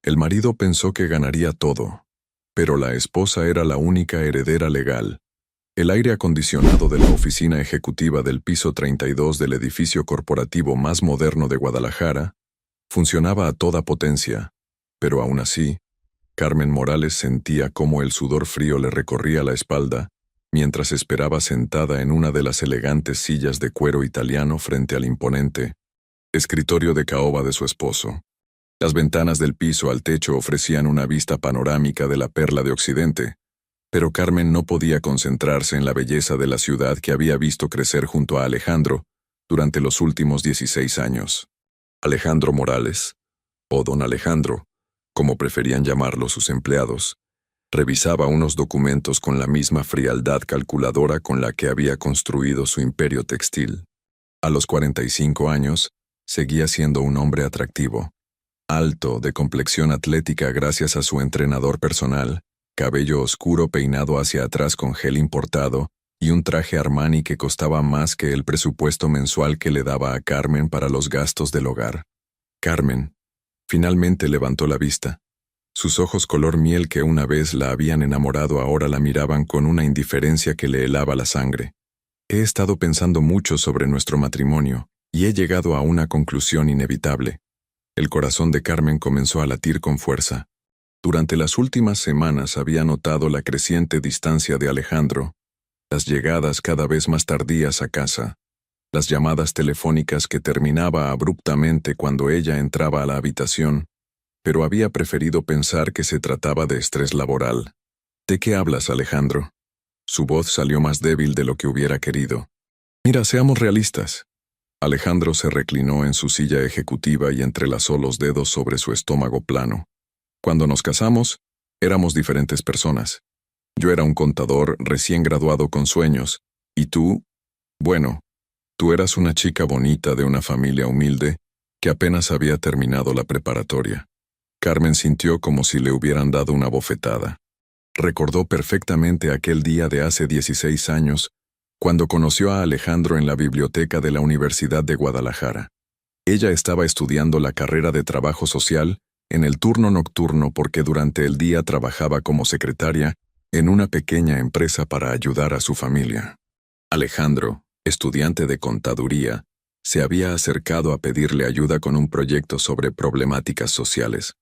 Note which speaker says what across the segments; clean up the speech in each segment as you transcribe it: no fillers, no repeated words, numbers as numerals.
Speaker 1: El marido pensó que ganaría todo, pero la esposa era la única heredera legal. El aire acondicionado de la oficina ejecutiva del piso 32 del edificio corporativo más moderno de Guadalajara funcionaba a toda potencia, pero aún así, Carmen Morales sentía cómo el sudor frío le recorría la espalda mientras esperaba sentada en una de las elegantes sillas de cuero italiano frente al imponente escritorio de caoba de su esposo. Las ventanas del piso al techo ofrecían una vista panorámica de la perla de Occidente, pero Carmen no podía concentrarse en la belleza de la ciudad que había visto crecer junto a Alejandro durante los últimos 16 años. Alejandro Morales, o don Alejandro, como preferían llamarlo sus empleados, revisaba unos documentos con la misma frialdad calculadora con la que había construido su imperio textil. A los 45 años, seguía siendo un hombre atractivo, alto, de complexión atlética gracias a su entrenador personal, cabello oscuro peinado hacia atrás con gel importado y un traje Armani que costaba más que el presupuesto mensual que le daba a Carmen para los gastos del hogar. Carmen finalmente levantó la vista. Sus ojos color miel que una vez la habían enamorado ahora la miraban con una indiferencia que le helaba la sangre. He estado pensando mucho sobre nuestro matrimonio y he llegado a una conclusión inevitable. El corazón de Carmen comenzó a latir con fuerza. Durante las últimas semanas había notado la creciente distancia de Alejandro, las llegadas cada vez más tardías a casa, las llamadas telefónicas que terminaba abruptamente cuando ella entraba a la habitación, pero había preferido pensar que se trataba de estrés laboral. ¿De qué hablas, Alejandro? Su voz salió más débil de lo que hubiera querido. Mira, seamos realistas. Alejandro se reclinó en su silla ejecutiva y entrelazó los dedos sobre su estómago plano. Cuando nos casamos, éramos diferentes personas. Yo era un contador recién graduado con sueños, y tú, bueno, tú eras una chica bonita de una familia humilde que apenas había terminado la preparatoria. Carmen sintió como si le hubieran dado una bofetada. Recordó perfectamente aquel día de hace 16 años, cuando conoció a Alejandro en la biblioteca de la Universidad de Guadalajara. Ella estaba estudiando la carrera de trabajo social en el turno nocturno porque durante el día trabajaba como secretaria en una pequeña empresa para ayudar a su familia. Alejandro, estudiante de contaduría, se había acercado a pedirle ayuda con un proyecto sobre problemáticas sociales.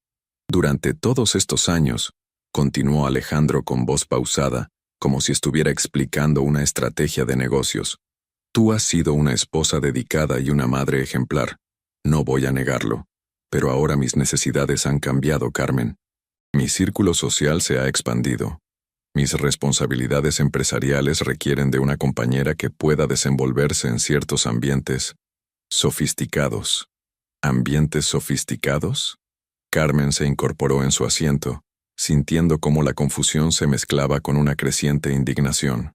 Speaker 1: Durante todos estos años, continuó Alejandro con voz pausada, como si estuviera explicando una estrategia de negocios. Tú has sido una esposa dedicada y una madre ejemplar. No voy a negarlo. Pero ahora mis necesidades han cambiado, Carmen. Mi círculo social se ha expandido. Mis responsabilidades empresariales requieren de una compañera que pueda desenvolverse en ciertos ambientes sofisticados. ¿Ambientes sofisticados? Carmen se incorporó en su asiento, sintiendo cómo la confusión se mezclaba con una creciente indignación.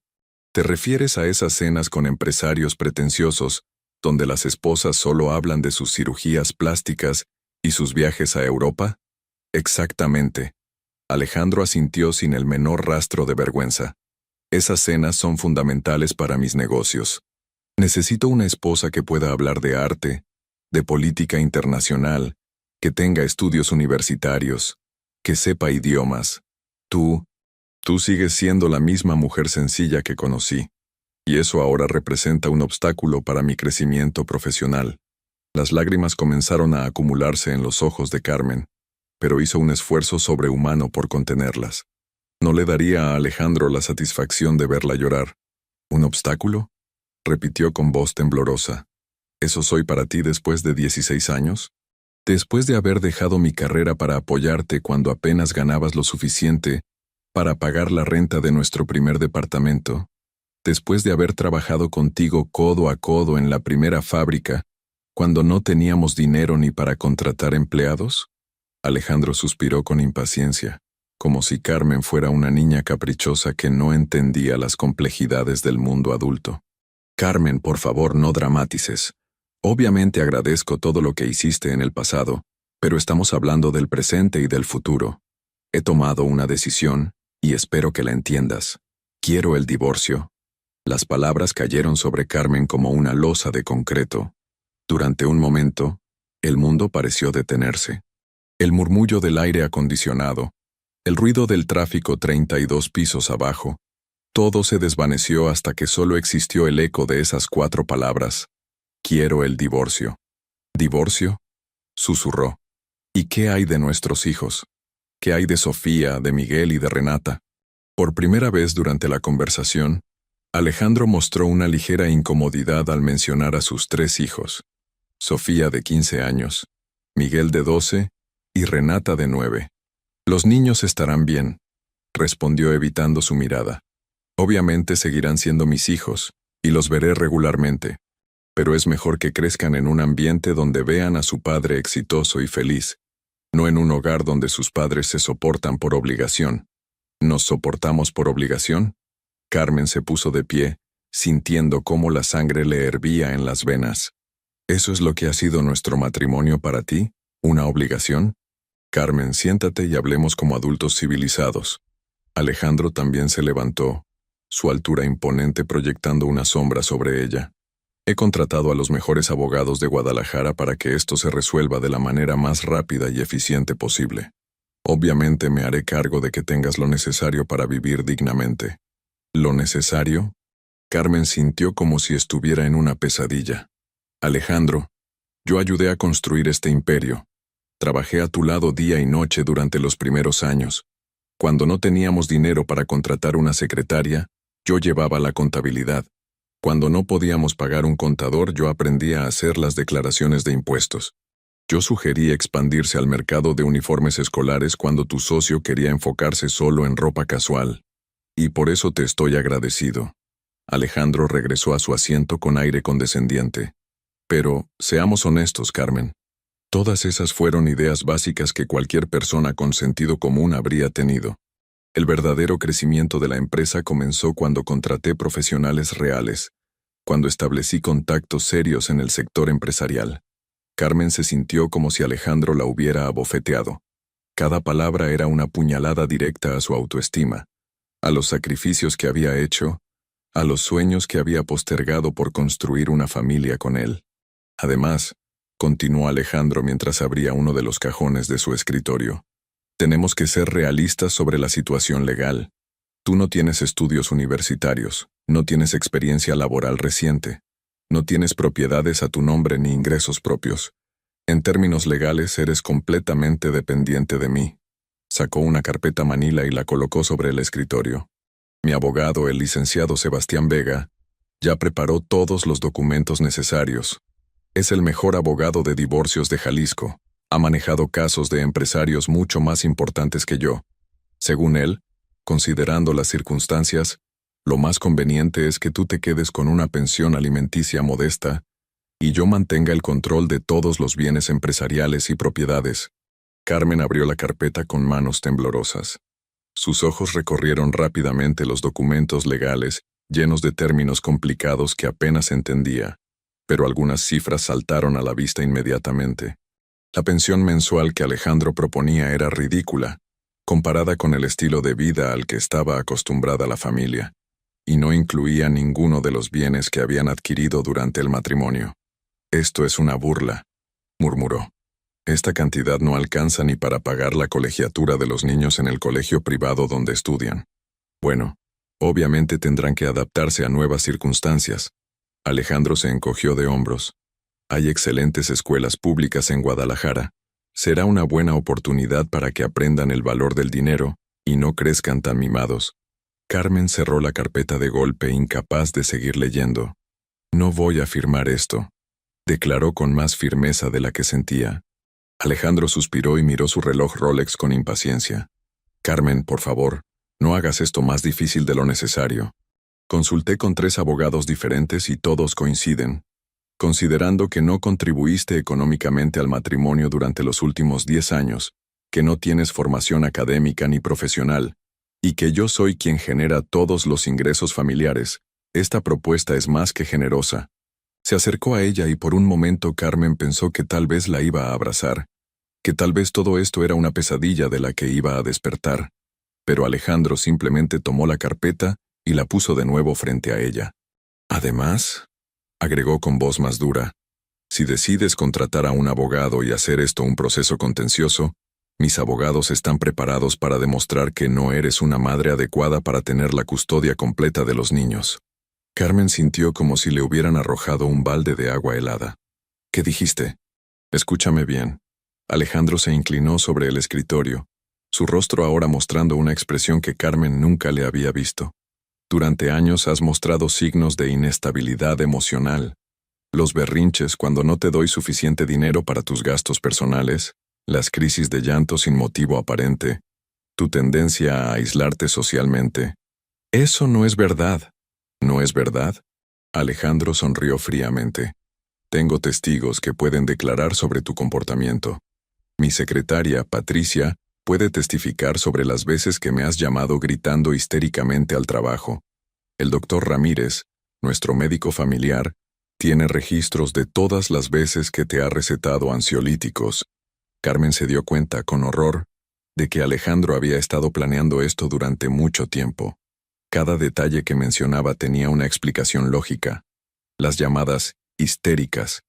Speaker 1: ¿Te refieres a esas cenas con empresarios pretenciosos, donde las esposas solo hablan de sus cirugías plásticas y sus viajes a Europa? Exactamente. Alejandro asintió sin el menor rastro de vergüenza. Esas cenas son fundamentales para mis negocios. Necesito una esposa que pueda hablar de arte, de política internacional, que tenga estudios universitarios, que sepa idiomas. Tú sigues siendo la misma mujer sencilla que conocí, y eso ahora representa un obstáculo para mi crecimiento profesional. Las lágrimas comenzaron a acumularse en los ojos de Carmen, pero hizo un esfuerzo sobrehumano por contenerlas. No le daría a Alejandro la satisfacción de verla llorar. ¿Un obstáculo?, repitió con voz temblorosa. ¿Eso soy para ti después de 16 años? Después de haber dejado mi carrera para apoyarte cuando apenas ganabas lo suficiente para pagar la renta de nuestro primer departamento, después de haber trabajado contigo codo a codo en la primera fábrica, cuando no teníamos dinero ni para contratar empleados. Alejandro suspiró con impaciencia, como si Carmen fuera una niña caprichosa que no entendía las complejidades del mundo adulto. Carmen, por favor, no dramatices. Obviamente agradezco todo lo que hiciste en el pasado, pero estamos hablando del presente y del futuro. He tomado una decisión, y espero que la entiendas. Quiero el divorcio. Las palabras cayeron sobre Carmen como una losa de concreto. Durante un momento, el mundo pareció detenerse. El murmullo del aire acondicionado, el ruido del tráfico 32 pisos abajo, todo se desvaneció hasta que solo existió el eco de esas 4 palabras. Quiero el divorcio. ¿Divorcio? Susurró. ¿Y qué hay de nuestros hijos? ¿Qué hay de Sofía, de Miguel y de Renata? Por primera vez durante la conversación, Alejandro mostró una ligera incomodidad al mencionar a sus 3 hijos. Sofía de 15 años, Miguel de 12 y Renata de 9. Los niños estarán bien, respondió evitando su mirada. Obviamente seguirán siendo mis hijos, y los veré regularmente, pero es mejor que crezcan en un ambiente donde vean a su padre exitoso y feliz, no en un hogar donde sus padres se soportan por obligación. ¿Nos soportamos por obligación? Carmen se puso de pie, sintiendo cómo la sangre le hervía en las venas. ¿Eso es lo que ha sido nuestro matrimonio para ti? ¿Una obligación? Carmen, siéntate y hablemos como adultos civilizados. Alejandro también se levantó, su altura imponente proyectando una sombra sobre ella. He contratado a los mejores abogados de Guadalajara para que esto se resuelva de la manera más rápida y eficiente posible. Obviamente me haré cargo de que tengas lo necesario para vivir dignamente. ¿Lo necesario? Carmen sintió como si estuviera en una pesadilla. Alejandro, yo ayudé a construir este imperio. Trabajé a tu lado día y noche durante los primeros años. Cuando no teníamos dinero para contratar una secretaria, yo llevaba la contabilidad. Cuando no podíamos pagar un contador, yo aprendía a hacer las declaraciones de impuestos. Yo sugerí expandirse al mercado de uniformes escolares cuando tu socio quería enfocarse solo en ropa casual. Y por eso te estoy agradecido. Alejandro regresó a su asiento con aire condescendiente. Pero, seamos honestos, Carmen. Todas esas fueron ideas básicas que cualquier persona con sentido común habría tenido. El verdadero crecimiento de la empresa comenzó cuando contraté profesionales reales, cuando establecí contactos serios en el sector empresarial. Carmen se sintió como si Alejandro la hubiera abofeteado. Cada palabra era una puñalada directa a su autoestima, a los sacrificios que había hecho, a los sueños que había postergado por construir una familia con él. Además, continuó Alejandro mientras abría uno de los cajones de su escritorio, tenemos que ser realistas sobre la situación legal. Tú no tienes estudios universitarios, no tienes experiencia laboral reciente, no tienes propiedades a tu nombre ni ingresos propios. En términos legales eres completamente dependiente de mí. Sacó una carpeta manila y la colocó sobre el escritorio. Mi abogado, el licenciado Sebastián Vega, ya preparó todos los documentos necesarios. Es el mejor abogado de divorcios de Jalisco. Ha manejado casos de empresarios mucho más importantes que yo. Según él, considerando las circunstancias, lo más conveniente es que tú te quedes con una pensión alimenticia modesta y yo mantenga el control de todos los bienes empresariales y propiedades. Carmen abrió la carpeta con manos temblorosas. Sus ojos recorrieron rápidamente los documentos legales, llenos de términos complicados que apenas entendía, pero algunas cifras saltaron a la vista inmediatamente. La pensión mensual que Alejandro proponía era ridícula, comparada con el estilo de vida al que estaba acostumbrada la familia, y no incluía ninguno de los bienes que habían adquirido durante el matrimonio. Esto es una burla, murmuró. Esta cantidad no alcanza ni para pagar la colegiatura de los niños en el colegio privado donde estudian. Bueno, obviamente tendrán que adaptarse a nuevas circunstancias. Alejandro se encogió de hombros. Hay excelentes escuelas públicas en Guadalajara. Será una buena oportunidad para que aprendan el valor del dinero y no crezcan tan mimados. Carmen cerró la carpeta de golpe, incapaz de seguir leyendo. No voy a firmar esto, declaró con más firmeza de la que sentía. Alejandro suspiró y miró su reloj Rolex con impaciencia. Carmen, por favor, no hagas esto más difícil de lo necesario. Consulté con 3 abogados diferentes y todos coinciden. Considerando que no contribuiste económicamente al matrimonio durante los últimos 10 años, que no tienes formación académica ni profesional, y que yo soy quien genera todos los ingresos familiares, esta propuesta es más que generosa. Se acercó a ella y por un momento Carmen pensó que tal vez la iba a abrazar, que tal vez todo esto era una pesadilla de la que iba a despertar, pero Alejandro simplemente tomó la carpeta y la puso de nuevo frente a ella. Además, agregó con voz más dura, si decides contratar a un abogado y hacer esto un proceso contencioso, Mis abogados están preparados para demostrar que no eres una madre adecuada para tener la custodia completa de los niños. Carmen sintió como si le hubieran arrojado un balde de agua helada. ¿Qué dijiste? Escúchame bien. Alejandro se inclinó sobre el escritorio, su rostro ahora mostrando una expresión que Carmen nunca le había visto. Durante años has mostrado signos de inestabilidad emocional. Los berrinches cuando no te doy suficiente dinero para tus gastos personales, las crisis de llanto sin motivo aparente, tu tendencia a aislarte socialmente. Eso no es verdad. ¿No es verdad? Alejandro sonrió fríamente. Tengo testigos que pueden declarar sobre tu comportamiento. Mi secretaria, Patricia, puede testificar sobre las veces que me has llamado gritando histéricamente al trabajo. El doctor Ramírez, nuestro médico familiar, tiene registros de todas las veces que te ha recetado ansiolíticos. Carmen se dio cuenta, con horror, de que Alejandro había estado planeando esto durante mucho tiempo. Cada detalle que mencionaba tenía una explicación lógica. Las llamadas histéricas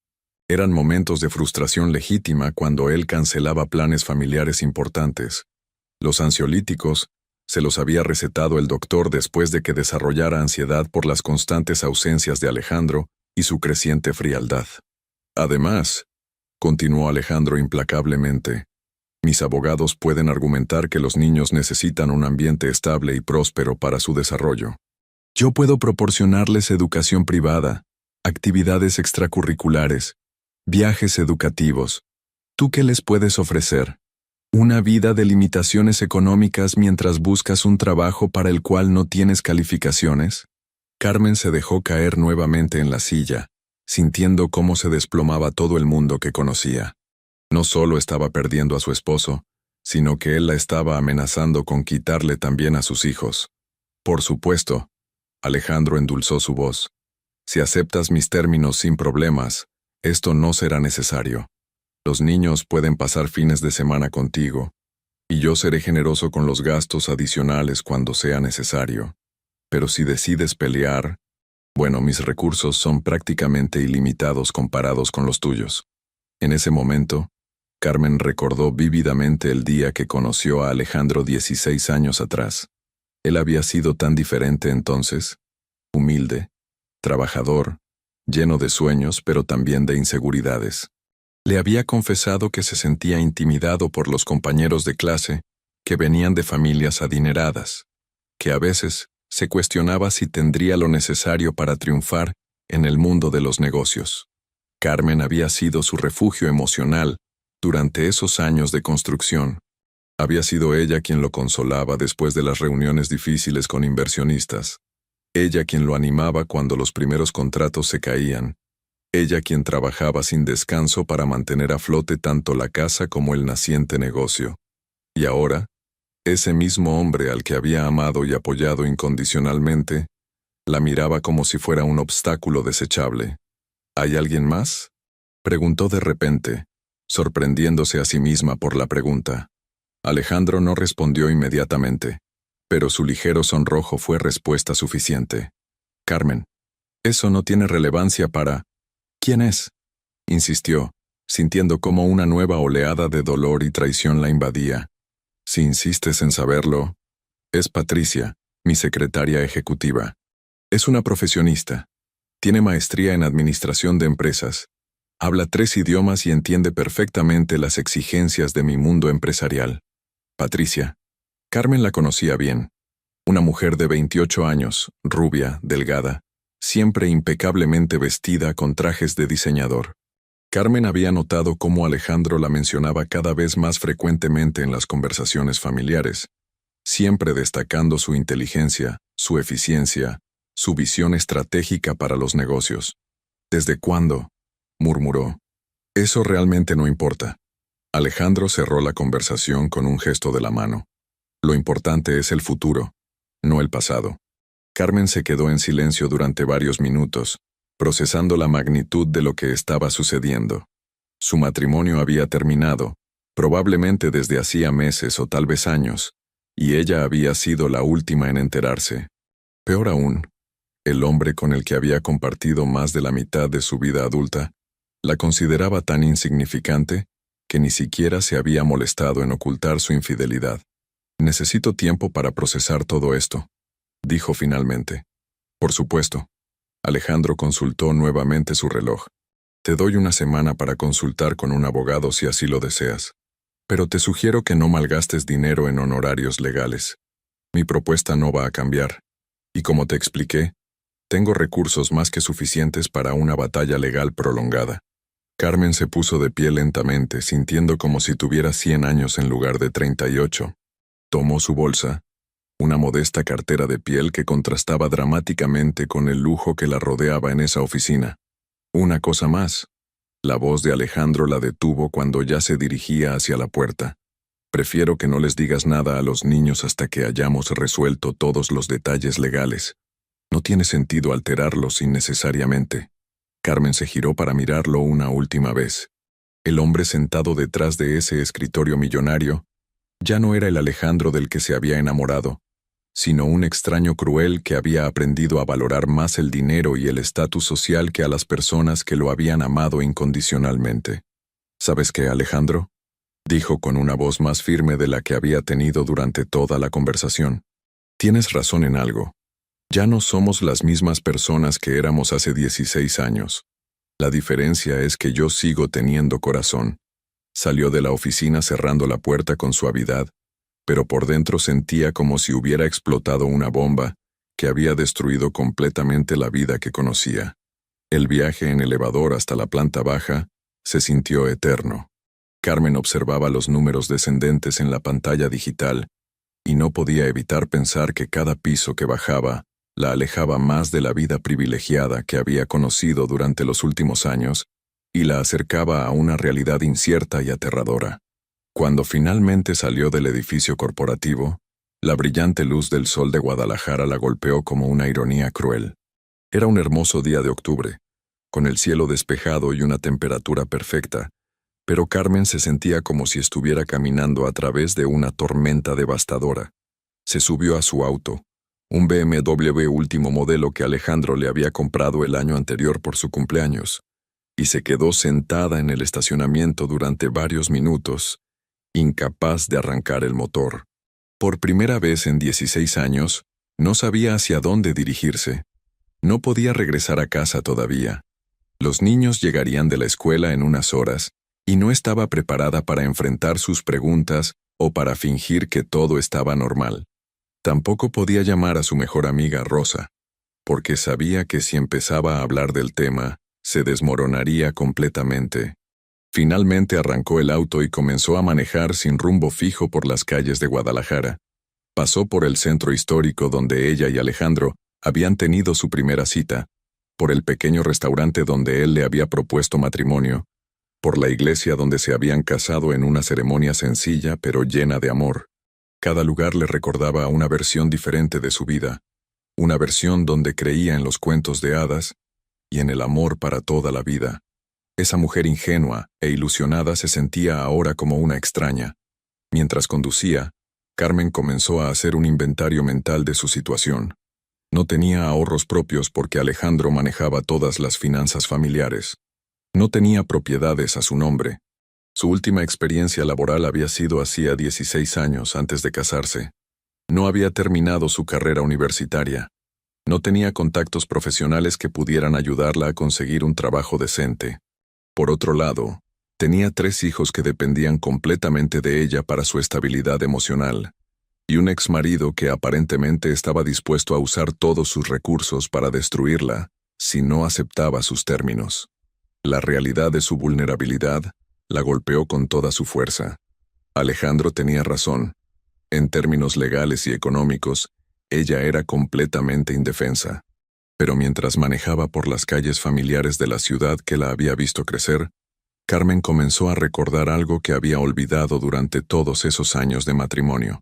Speaker 1: eran momentos de frustración legítima cuando él cancelaba planes familiares importantes. Los ansiolíticos se los había recetado el doctor después de que desarrollara ansiedad por las constantes ausencias de Alejandro y su creciente frialdad. Además, continuó Alejandro implacablemente, mis abogados pueden argumentar que los niños necesitan un ambiente estable y próspero para su desarrollo. Yo puedo proporcionarles educación privada, actividades extracurriculares, viajes educativos. ¿Tú qué les puedes ofrecer? ¿Una vida de limitaciones económicas mientras buscas un trabajo para el cual no tienes calificaciones? Carmen se dejó caer nuevamente en la silla, sintiendo cómo se desplomaba todo el mundo que conocía. No solo estaba perdiendo a su esposo, sino que él la estaba amenazando con quitarle también a sus hijos. Por supuesto, Alejandro endulzó su voz. Si aceptas mis términos sin problemas, esto no será necesario. Los niños pueden pasar fines de semana contigo, y yo seré generoso con los gastos adicionales cuando sea necesario. Pero si decides pelear, bueno, mis recursos son prácticamente ilimitados comparados con los tuyos. En ese momento, Carmen recordó vívidamente el día que conoció a Alejandro 16 años atrás. Él había sido tan diferente entonces, humilde, trabajador, lleno de sueños pero también de inseguridades. Le había confesado que se sentía intimidado por los compañeros de clase que venían de familias adineradas, que a veces se cuestionaba si tendría lo necesario para triunfar en el mundo de los negocios. Carmen había sido su refugio emocional durante esos años de construcción. Había sido ella quien lo consolaba después de las reuniones difíciles con inversionistas. Ella quien lo animaba cuando los primeros contratos se caían. Ella quien trabajaba sin descanso para mantener a flote tanto la casa como el naciente negocio. Y ahora, ese mismo hombre al que había amado y apoyado incondicionalmente, la miraba como si fuera un obstáculo desechable. ¿Hay alguien más?, preguntó de repente, sorprendiéndose a sí misma por la pregunta. Alejandro no respondió inmediatamente, pero su ligero sonrojo fue respuesta suficiente. Carmen, eso no tiene relevancia para... ¿Quién es?, insistió, sintiendo como una nueva oleada de dolor y traición la invadía. Si insistes en saberlo, es Patricia, mi secretaria ejecutiva. Es una profesionista. Tiene maestría en administración de empresas. Habla 3 idiomas y entiende perfectamente las exigencias de mi mundo empresarial. Patricia. Carmen la conocía bien. Una mujer de 28 años, rubia, delgada, siempre impecablemente vestida con trajes de diseñador. Carmen había notado cómo Alejandro la mencionaba cada vez más frecuentemente en las conversaciones familiares, siempre destacando su inteligencia, su eficiencia, su visión estratégica para los negocios. ¿Desde cuándo?, murmuró. Eso realmente no importa. Alejandro cerró la conversación con un gesto de la mano. Lo importante es el futuro, no el pasado. Carmen se quedó en silencio durante varios minutos, procesando la magnitud de lo que estaba sucediendo. Su matrimonio había terminado, probablemente desde hacía meses o tal vez años, y ella había sido la última en enterarse. Peor aún, el hombre con el que había compartido más de la mitad de su vida adulta, la consideraba tan insignificante que ni siquiera se había molestado en ocultar su infidelidad. Necesito tiempo para procesar todo esto, dijo finalmente. Por supuesto. Alejandro consultó nuevamente su reloj. Te doy una semana para consultar con un abogado si así lo deseas. Pero te sugiero que no malgastes dinero en honorarios legales. Mi propuesta no va a cambiar. Y como te expliqué, tengo recursos más que suficientes para una batalla legal prolongada. Carmen se puso de pie lentamente, sintiendo como si tuviera 100 años en lugar de 38. Tomó su bolsa, una modesta cartera de piel que contrastaba dramáticamente con el lujo que la rodeaba en esa oficina. Una cosa más. La voz de Alejandro la detuvo cuando ya se dirigía hacia la puerta. Prefiero que no les digas nada a los niños hasta que hayamos resuelto todos los detalles legales. No tiene sentido alterarlos innecesariamente. Carmen se giró para mirarlo una última vez. El hombre sentado detrás de ese escritorio millonario ya no era el Alejandro del que se había enamorado, sino un extraño cruel que había aprendido a valorar más el dinero y el estatus social que a las personas que lo habían amado incondicionalmente. ¿Sabes qué, Alejandro?, dijo con una voz más firme de la que había tenido durante toda la conversación. Tienes razón en algo. Ya no somos las mismas personas que éramos hace 16 años. La diferencia es que yo sigo teniendo corazón. Salió de la oficina cerrando la puerta con suavidad, pero por dentro sentía como si hubiera explotado una bomba que había destruido completamente la vida que conocía. El viaje en elevador hasta la planta baja se sintió eterno. Carmen observaba los números descendentes en la pantalla digital y no podía evitar pensar que cada piso que bajaba la alejaba más de la vida privilegiada que había conocido durante los últimos años y la acercaba a una realidad incierta y aterradora. Cuando finalmente salió del edificio corporativo, la brillante luz del sol de Guadalajara la golpeó como una ironía cruel. Era un hermoso día de octubre, con el cielo despejado y una temperatura perfecta, pero Carmen se sentía como si estuviera caminando a través de una tormenta devastadora. Se subió a su auto, un BMW último modelo que Alejandro le había comprado el año anterior por su cumpleaños, y se quedó sentada en el estacionamiento durante varios minutos, incapaz de arrancar el motor. Por primera vez en 16 años, no sabía hacia dónde dirigirse. No podía regresar a casa todavía. Los niños llegarían de la escuela en unas horas, y no estaba preparada para enfrentar sus preguntas o para fingir que todo estaba normal. Tampoco podía llamar a su mejor amiga Rosa, porque sabía que si empezaba a hablar del tema, se desmoronaría completamente. Finalmente arrancó el auto y comenzó a manejar sin rumbo fijo por las calles de Guadalajara. Pasó por el centro histórico donde ella y Alejandro habían tenido su primera cita, por el pequeño restaurante donde él le había propuesto matrimonio, por la iglesia donde se habían casado en una ceremonia sencilla pero llena de amor. Cada lugar le recordaba una versión diferente de su vida, una versión donde creía en los cuentos de hadas y en el amor para toda la vida. Esa mujer ingenua e ilusionada se sentía ahora como una extraña. Mientras conducía, Carmen comenzó a hacer un inventario mental de su situación. No tenía ahorros propios porque Alejandro manejaba todas las finanzas familiares. No tenía propiedades a su nombre. Su última experiencia laboral había sido hacía 16 años antes de casarse. No había terminado su carrera universitaria. No tenía contactos profesionales que pudieran ayudarla a conseguir un trabajo decente. Por otro lado, tenía 3 hijos que dependían completamente de ella para su estabilidad emocional, y un exmarido que aparentemente estaba dispuesto a usar todos sus recursos para destruirla si no aceptaba sus términos. La realidad de su vulnerabilidad la golpeó con toda su fuerza. Alejandro tenía razón. En términos legales y económicos, ella era completamente indefensa. Pero mientras manejaba por las calles familiares de la ciudad que la había visto crecer, Carmen comenzó a recordar algo que había olvidado durante todos esos años de matrimonio.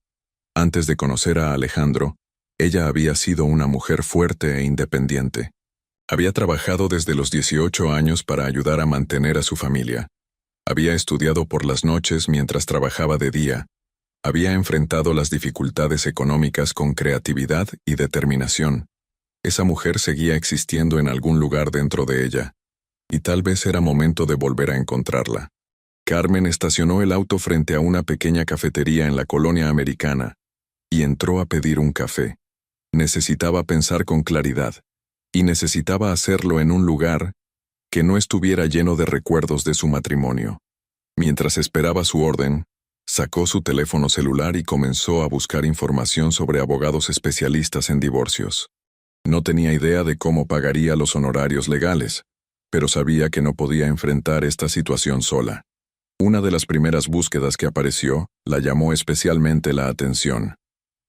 Speaker 1: Antes de conocer a Alejandro, ella había sido una mujer fuerte e independiente. Había trabajado desde los 18 años para ayudar a mantener a su familia. Había estudiado por las noches mientras trabajaba de día. Había enfrentado las dificultades económicas con creatividad y determinación. Esa mujer seguía existiendo en algún lugar dentro de ella, y tal vez era momento de volver a encontrarla. Carmen estacionó el auto frente a una pequeña cafetería en la colonia americana y entró a pedir un café. Necesitaba pensar con claridad, y necesitaba hacerlo en un lugar que no estuviera lleno de recuerdos de su matrimonio. Mientras esperaba su orden, sacó su teléfono celular y comenzó a buscar información sobre abogados especialistas en divorcios. No tenía idea de cómo pagaría los honorarios legales, pero sabía que no podía enfrentar esta situación sola. Una de las primeras búsquedas que apareció la llamó especialmente la atención.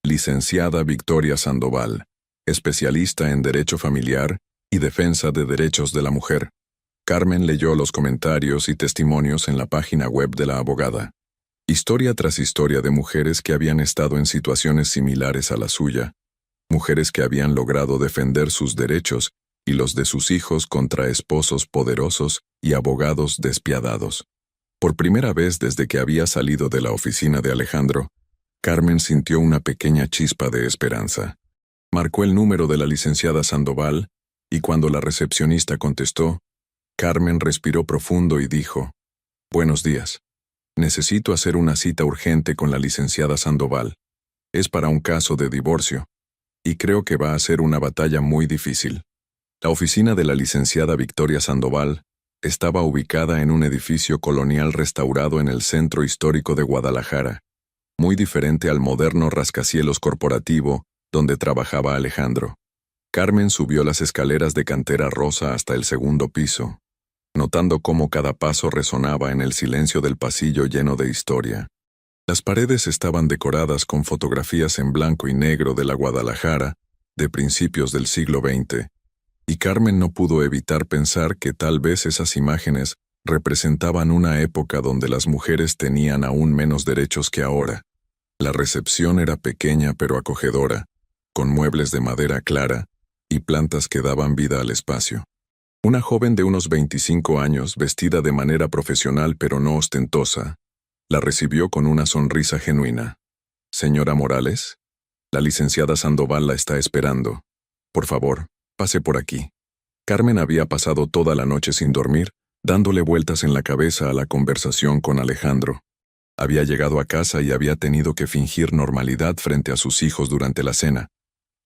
Speaker 1: Licenciada Victoria Sandoval, especialista en Derecho Familiar y Defensa de Derechos de la Mujer. Carmen leyó los comentarios y testimonios en la página web de la abogada. Historia tras historia de mujeres que habían estado en situaciones similares a la suya. Mujeres que habían logrado defender sus derechos y los de sus hijos contra esposos poderosos y abogados despiadados. Por primera vez desde que había salido de la oficina de Alejandro, Carmen sintió una pequeña chispa de esperanza. Marcó el número de la licenciada Sandoval, y cuando la recepcionista contestó, Carmen respiró profundo y dijo: «Buenos días. Necesito hacer una cita urgente con la licenciada Sandoval. Es para un caso de divorcio, y creo que va a ser una batalla muy difícil». La oficina de la licenciada Victoria Sandoval estaba ubicada en un edificio colonial restaurado en el centro histórico de Guadalajara, muy diferente al moderno rascacielos corporativo donde trabajaba Alejandro. Carmen subió las escaleras de cantera rosa hasta el segundo piso, notando cómo cada paso resonaba en el silencio del pasillo lleno de historia. Las paredes estaban decoradas con fotografías en blanco y negro de la Guadalajara de principios del siglo XX, y Carmen no pudo evitar pensar que tal vez esas imágenes representaban una época donde las mujeres tenían aún menos derechos que ahora. La recepción era pequeña pero acogedora, con muebles de madera clara y plantas que daban vida al espacio. Una joven de unos 25 años, vestida de manera profesional pero no ostentosa, la recibió con una sonrisa genuina. «Señora Morales, la licenciada Sandoval la está esperando. Por favor, pase por aquí». Carmen había pasado toda la noche sin dormir, dándole vueltas en la cabeza a la conversación con Alejandro. Había llegado a casa y había tenido que fingir normalidad frente a sus hijos durante la cena,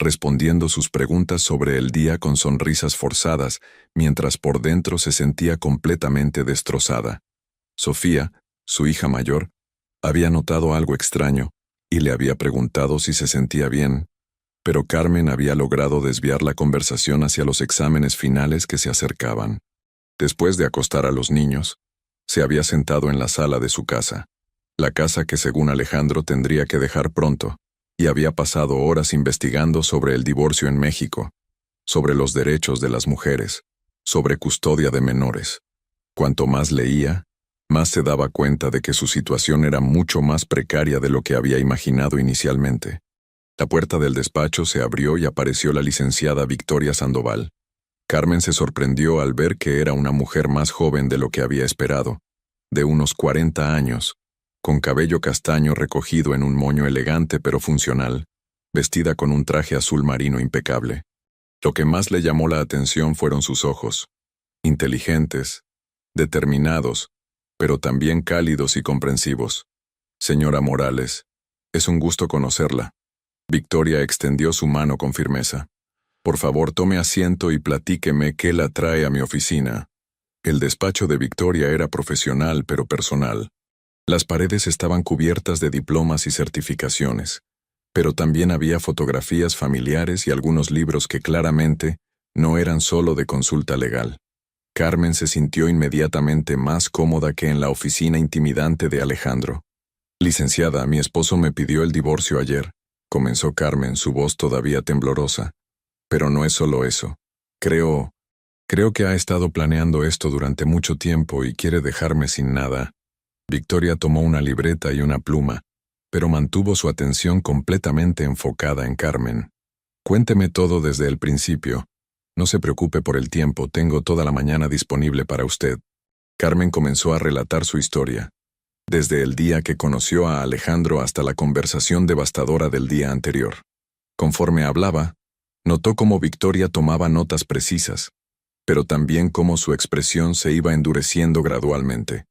Speaker 1: respondiendo sus preguntas sobre el día con sonrisas forzadas, mientras por dentro se sentía completamente destrozada. Sofía, su hija mayor, había notado algo extraño y le había preguntado si se sentía bien, pero Carmen había logrado desviar la conversación hacia los exámenes finales que se acercaban. Después de acostar a los niños, se había sentado en la sala de su casa, la casa que según Alejandro tendría que dejar pronto, y había pasado horas investigando sobre el divorcio en México, sobre los derechos de las mujeres, sobre custodia de menores. Cuanto más leía, más se daba cuenta de que su situación era mucho más precaria de lo que había imaginado inicialmente. La puerta del despacho se abrió y apareció la licenciada Victoria Sandoval. Carmen se sorprendió al ver que era una mujer más joven de lo que había esperado, de unos 40 años, con cabello castaño recogido en un moño elegante pero funcional, vestida con un traje azul marino impecable. Lo que más le llamó la atención fueron sus ojos, inteligentes, determinados, pero también cálidos y comprensivos. «Señora Morales, es un gusto conocerla». Victoria extendió su mano con firmeza. «Por favor, tome asiento y platíqueme qué la trae a mi oficina». El despacho de Victoria era profesional pero personal. Las paredes estaban cubiertas de diplomas y certificaciones, pero también había fotografías familiares y algunos libros que claramente no eran solo de consulta legal. Carmen se sintió inmediatamente más cómoda que en la oficina intimidante de Alejandro. «Licenciada, mi esposo me pidió el divorcio ayer», comenzó Carmen, su voz todavía temblorosa. «Pero no es solo eso. Creo que ha estado planeando esto durante mucho tiempo y quiere dejarme sin nada». Victoria tomó una libreta y una pluma, pero mantuvo su atención completamente enfocada en Carmen. «Cuénteme todo desde el principio. No se preocupe por el tiempo, tengo toda la mañana disponible para usted». Carmen comenzó a relatar su historia, desde el día que conoció a Alejandro hasta la conversación devastadora del día anterior. Conforme hablaba, notó cómo Victoria tomaba notas precisas, pero también cómo su expresión se iba endureciendo gradualmente.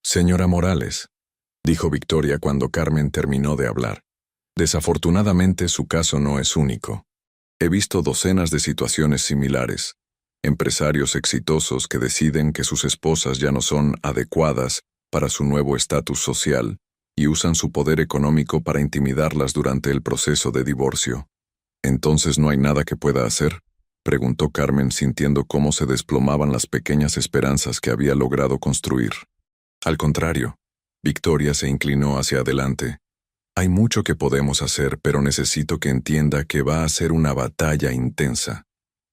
Speaker 1: Señora Morales, dijo Victoria cuando Carmen terminó de hablar. Desafortunadamente su caso no es único. He visto docenas de situaciones similares. Empresarios exitosos que deciden que sus esposas ya no son adecuadas para su nuevo estatus social y usan su poder económico para intimidarlas durante el proceso de divorcio. ¿Entonces no hay nada que pueda hacer?, preguntó Carmen sintiendo cómo se desplomaban las pequeñas esperanzas que había logrado construir. Al contrario, Victoria se inclinó hacia adelante. Hay mucho que podemos hacer, pero necesito que entienda que va a ser una batalla intensa.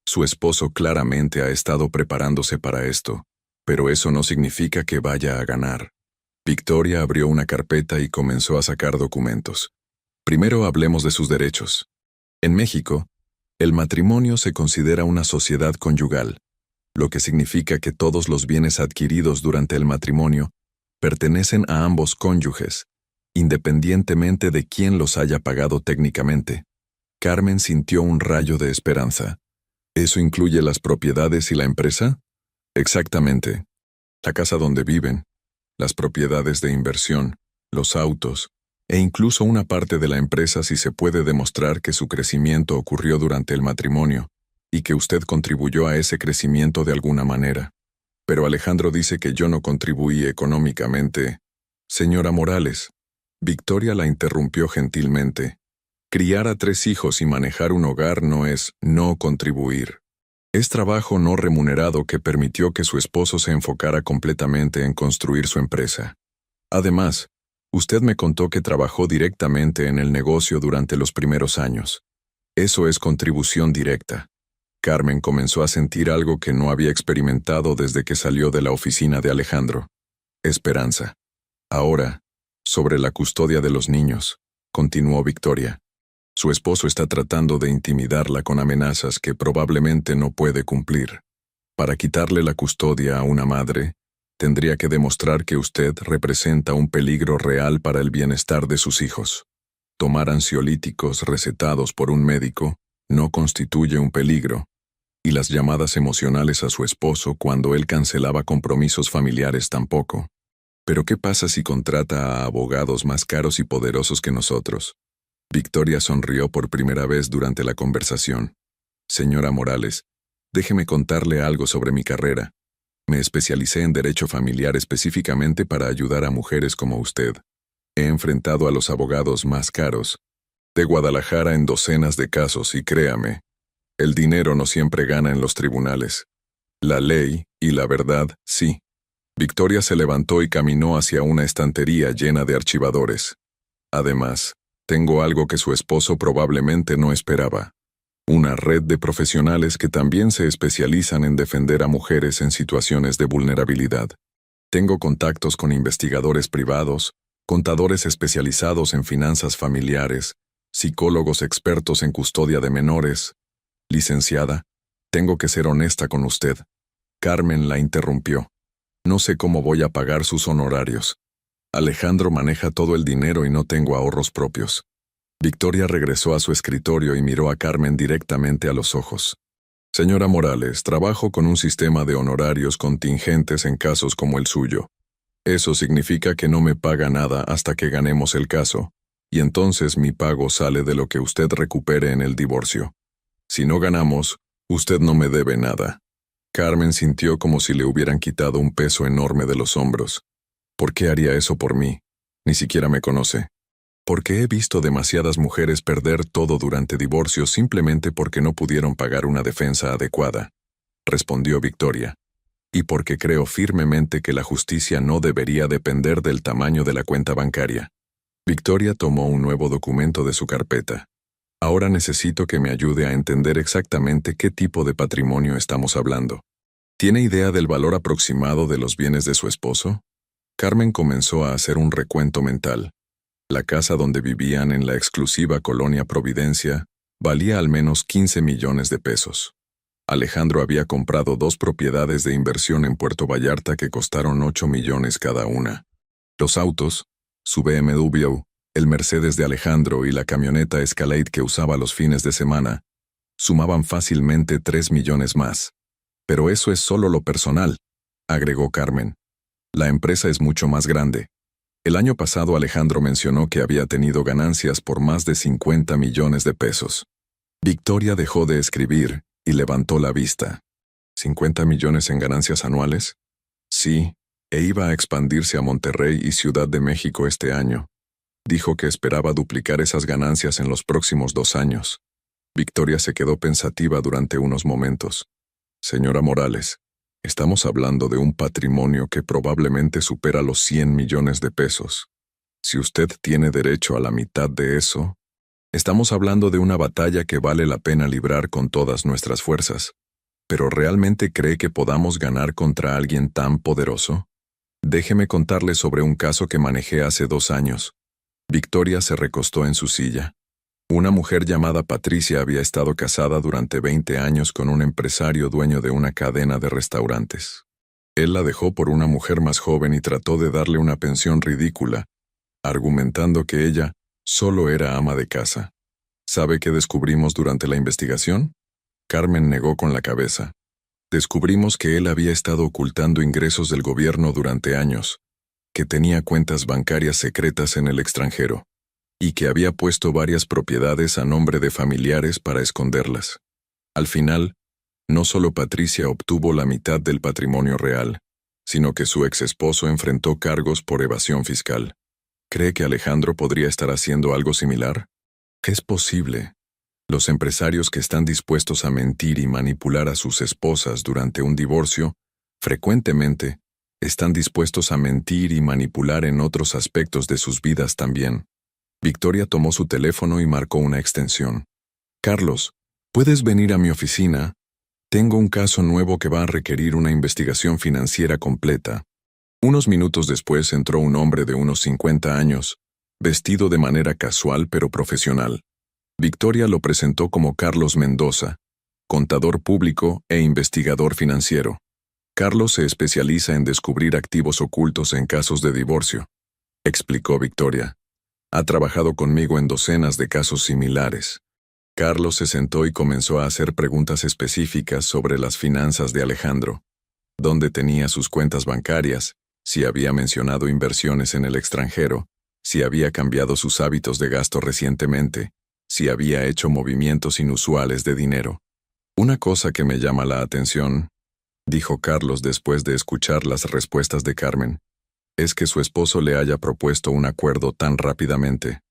Speaker 1: Su esposo claramente ha estado preparándose para esto, pero eso no significa que vaya a ganar. Victoria abrió una carpeta y comenzó a sacar documentos. Primero hablemos de sus derechos. En México, el matrimonio se considera una sociedad conyugal, lo que significa que todos los bienes adquiridos durante el matrimonio pertenecen a ambos cónyuges, independientemente de quién los haya pagado técnicamente. Carmen sintió un rayo de esperanza. ¿Eso incluye las propiedades y la empresa? Exactamente. La casa donde viven, las propiedades de inversión, los autos, e incluso una parte de la empresa si se puede demostrar que su crecimiento ocurrió durante el matrimonio y que usted contribuyó a ese crecimiento de alguna manera. Pero Alejandro dice que yo no contribuí económicamente. Señora Morales, Victoria la interrumpió gentilmente. Criar a 3 hijos y manejar un hogar no es no contribuir. Es trabajo no remunerado que permitió que su esposo se enfocara completamente en construir su empresa. Además, usted me contó que trabajó directamente en el negocio durante los primeros años. Eso es contribución directa. Carmen comenzó a sentir algo que no había experimentado desde que salió de la oficina de Alejandro. Esperanza. Ahora, sobre la custodia de los niños, continuó Victoria. Su esposo está tratando de intimidarla con amenazas que probablemente no puede cumplir. Para quitarle la custodia a una madre, tendría que demostrar que usted representa un peligro real para el bienestar de sus hijos. Tomar ansiolíticos recetados por un médico no constituye un peligro, y las llamadas emocionales a su esposo cuando él cancelaba compromisos familiares tampoco. Pero ¿qué pasa si contrata a abogados más caros y poderosos que nosotros? Victoria sonrió por primera vez durante la conversación. Señora Morales, déjeme contarle algo sobre mi carrera. Me especialicé en derecho familiar específicamente para ayudar a mujeres como usted. He enfrentado a los abogados más caros de Guadalajara en docenas de casos y créame, el dinero no siempre gana en los tribunales. La ley y la verdad, sí. Victoria se levantó y caminó hacia una estantería llena de archivadores. Además, tengo algo que su esposo probablemente no esperaba. Una red de profesionales que también se especializan en defender a mujeres en situaciones de vulnerabilidad. Tengo contactos con investigadores privados, contadores especializados en finanzas familiares, psicólogos expertos en custodia de menores. Licenciada, tengo que ser honesta con usted. Carmen la interrumpió. No sé cómo voy a pagar sus honorarios. Alejandro maneja todo el dinero y no tengo ahorros propios. Victoria regresó a su escritorio y miró a Carmen directamente a los ojos. Señora Morales, trabajo con un sistema de honorarios contingentes en casos como el suyo. Eso significa que no me paga nada hasta que ganemos el caso, y entonces mi pago sale de lo que usted recupere en el divorcio. Si no ganamos, usted no me debe nada. Carmen sintió como si le hubieran quitado un peso enorme de los hombros. ¿Por qué haría eso por mí? Ni siquiera me conoce. Porque he visto demasiadas mujeres perder todo durante divorcios simplemente porque no pudieron pagar una defensa adecuada, respondió Victoria. Y porque creo firmemente que la justicia no debería depender del tamaño de la cuenta bancaria. Victoria tomó un nuevo documento de su carpeta. Ahora necesito que me ayude a entender exactamente qué tipo de patrimonio estamos hablando. ¿Tiene idea del valor aproximado de los bienes de su esposo? Carmen comenzó a hacer un recuento mental. La casa donde vivían en la exclusiva colonia Providencia valía al menos 15 millones de pesos. Alejandro había comprado 2 propiedades de inversión en Puerto Vallarta que costaron 8 millones cada una. Los autos, su BMW, el Mercedes de Alejandro y la camioneta Escalade que usaba los fines de semana, sumaban fácilmente 3 millones más. Pero eso es solo lo personal, agregó Carmen. La empresa es mucho más grande. El año pasado Alejandro mencionó que había tenido ganancias por más de 50 millones de pesos. Victoria dejó de escribir y levantó la vista. ¿50 millones en ganancias anuales? Sí, e iba a expandirse a Monterrey y Ciudad de México este año. Dijo que esperaba duplicar esas ganancias en los próximos 2 años. Victoria se quedó pensativa durante unos momentos. Señora Morales, estamos hablando de un patrimonio que probablemente supera los 100 millones de pesos. Si usted tiene derecho a la mitad de eso, estamos hablando de una batalla que vale la pena librar con todas nuestras fuerzas. ¿Pero realmente cree que podamos ganar contra alguien tan poderoso? Déjeme contarle sobre un caso que manejé hace 2 años. Victoria se recostó en su silla. Una mujer llamada Patricia había estado casada durante 20 años con un empresario dueño de una cadena de restaurantes. Él la dejó por una mujer más joven y trató de darle una pensión ridícula, argumentando que ella solo era ama de casa. ¿Sabe qué descubrimos durante la investigación? Carmen negó con la cabeza. Descubrimos que él había estado ocultando ingresos del gobierno durante años, que tenía cuentas bancarias secretas en el extranjero, y que había puesto varias propiedades a nombre de familiares para esconderlas. Al final, no solo Patricia obtuvo la mitad del patrimonio real, sino que su ex-esposo enfrentó cargos por evasión fiscal. ¿Cree que Alejandro podría estar haciendo algo similar? Es posible. Los empresarios que están dispuestos a mentir y manipular a sus esposas durante un divorcio, frecuentemente, están dispuestos a mentir y manipular en otros aspectos de sus vidas también. Victoria tomó su teléfono y marcó una extensión. Carlos, ¿puedes venir a mi oficina? Tengo un caso nuevo que va a requerir una investigación financiera completa. Unos minutos después entró un hombre de unos 50 años, vestido de manera casual pero profesional. Victoria lo presentó como Carlos Mendoza, contador público e investigador financiero. Carlos se especializa en descubrir activos ocultos en casos de divorcio, explicó Victoria. Ha trabajado conmigo en docenas de casos similares. Carlos se sentó y comenzó a hacer preguntas específicas sobre las finanzas de Alejandro. ¿Dónde tenía sus cuentas bancarias? Si había mencionado inversiones en el extranjero, si había cambiado sus hábitos de gasto recientemente, si había hecho movimientos inusuales de dinero. Una cosa que me llama la atención, dijo Carlos después de escuchar las respuestas de Carmen, es que su esposo le haya propuesto un acuerdo tan rápidamente.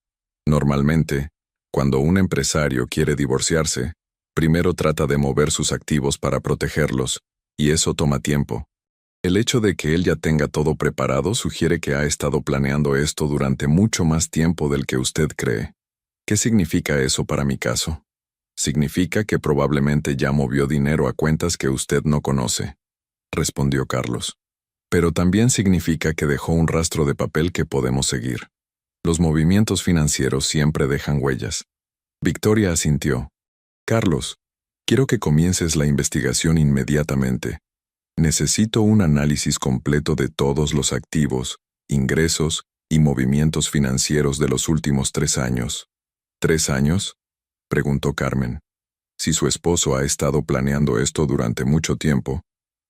Speaker 1: Normalmente, cuando un empresario quiere divorciarse, primero trata de mover sus activos para protegerlos, y eso toma tiempo. El hecho de que él ya tenga todo preparado sugiere que ha estado planeando esto durante mucho más tiempo del que usted cree. ¿Qué significa eso para mi caso? Significa que probablemente ya movió dinero a cuentas que usted no conoce, respondió Carlos. Pero también significa que dejó un rastro de papel que podemos seguir. Los movimientos financieros siempre dejan huellas. Victoria asintió. Carlos, quiero que comiences la investigación inmediatamente. Necesito un análisis completo de todos los activos, ingresos y movimientos financieros de los últimos 3 años. ¿3 años? Preguntó Carmen. Si su esposo ha estado planeando esto durante mucho tiempo,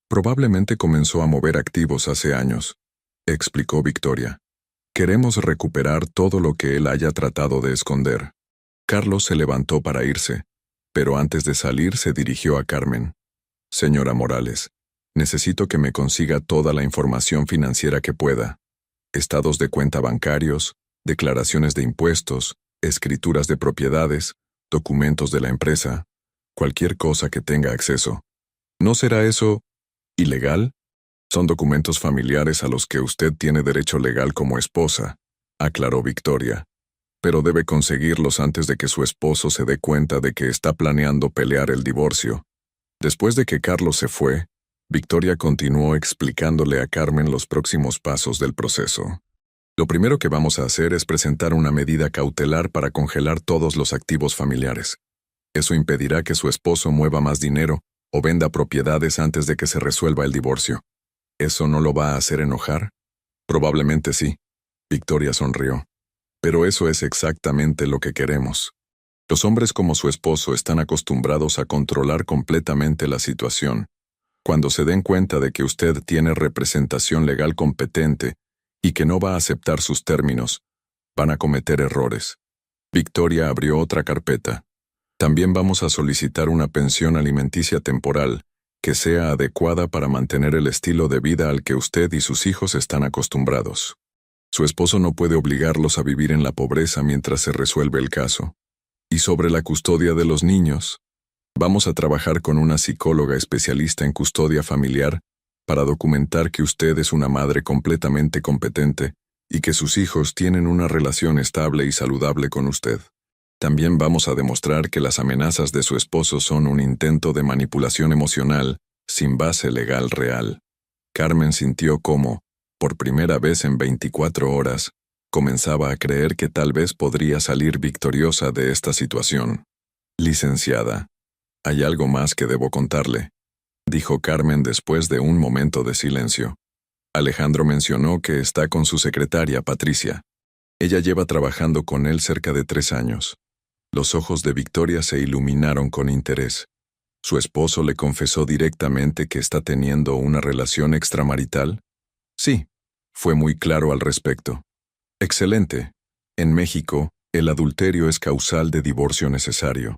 Speaker 1: probablemente comenzó a mover activos hace años, explicó Victoria. Queremos recuperar todo lo que él haya tratado de esconder. Carlos se levantó para irse, pero antes de salir se dirigió a Carmen. Señora Morales, necesito que me consiga toda la información financiera que pueda. Estados de cuenta bancarios, declaraciones de impuestos, escrituras de propiedades, documentos de la empresa, cualquier cosa que tenga acceso. ¿No será eso ilegal? Son documentos familiares a los que usted tiene derecho legal como esposa, aclaró Victoria. Pero debe conseguirlos antes de que su esposo se dé cuenta de que está planeando pelear el divorcio. Después de que Carlos se fue, Victoria continuó explicándole a Carmen los próximos pasos del proceso. Lo primero que vamos a hacer es presentar una medida cautelar para congelar todos los activos familiares. Eso impedirá que su esposo mueva más dinero o venda propiedades antes de que se resuelva el divorcio. ¿Eso no lo va a hacer enojar? Probablemente sí. Victoria sonrió. Pero eso es exactamente lo que queremos. Los hombres como su esposo están acostumbrados a controlar completamente la situación. Cuando se den cuenta de que usted tiene representación legal competente y que no va a aceptar sus términos, van a cometer errores. Victoria abrió otra carpeta. También vamos a solicitar una pensión alimenticia temporal que sea adecuada para mantener el estilo de vida al que usted y sus hijos están acostumbrados. Su esposo no puede obligarlos a vivir en la pobreza mientras se resuelve el caso. Y sobre la custodia de los niños, vamos a trabajar con una psicóloga especialista en custodia familiar para documentar que usted es una madre completamente competente y que sus hijos tienen una relación estable y saludable con usted. También vamos a demostrar que las amenazas de su esposo son un intento de manipulación emocional sin base legal real. Carmen sintió cómo, por primera vez en 24 horas, comenzaba a creer que tal vez podría salir victoriosa de esta situación. Licenciada, hay algo más que debo contarle, dijo Carmen después de un momento de silencio. Alejandro mencionó que está con su secretaria, Patricia. Ella lleva trabajando con él cerca de 3 años. Los ojos de Victoria se iluminaron con interés. ¿Su esposo le confesó directamente que está teniendo una relación extramarital? Sí, fue muy claro al respecto. Excelente. En México, el adulterio es causal de divorcio necesario,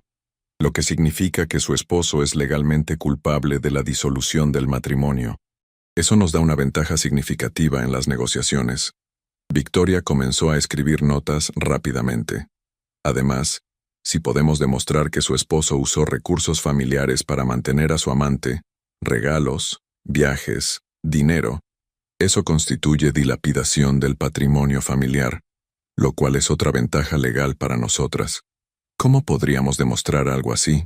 Speaker 1: lo que significa que su esposo es legalmente culpable de la disolución del matrimonio. Eso nos da una ventaja significativa en las negociaciones. Victoria comenzó a escribir notas rápidamente. Además, si podemos demostrar que su esposo usó recursos familiares para mantener a su amante, regalos, viajes, dinero, eso constituye dilapidación del patrimonio familiar, lo cual es otra ventaja legal para nosotras. ¿Cómo podríamos demostrar algo así?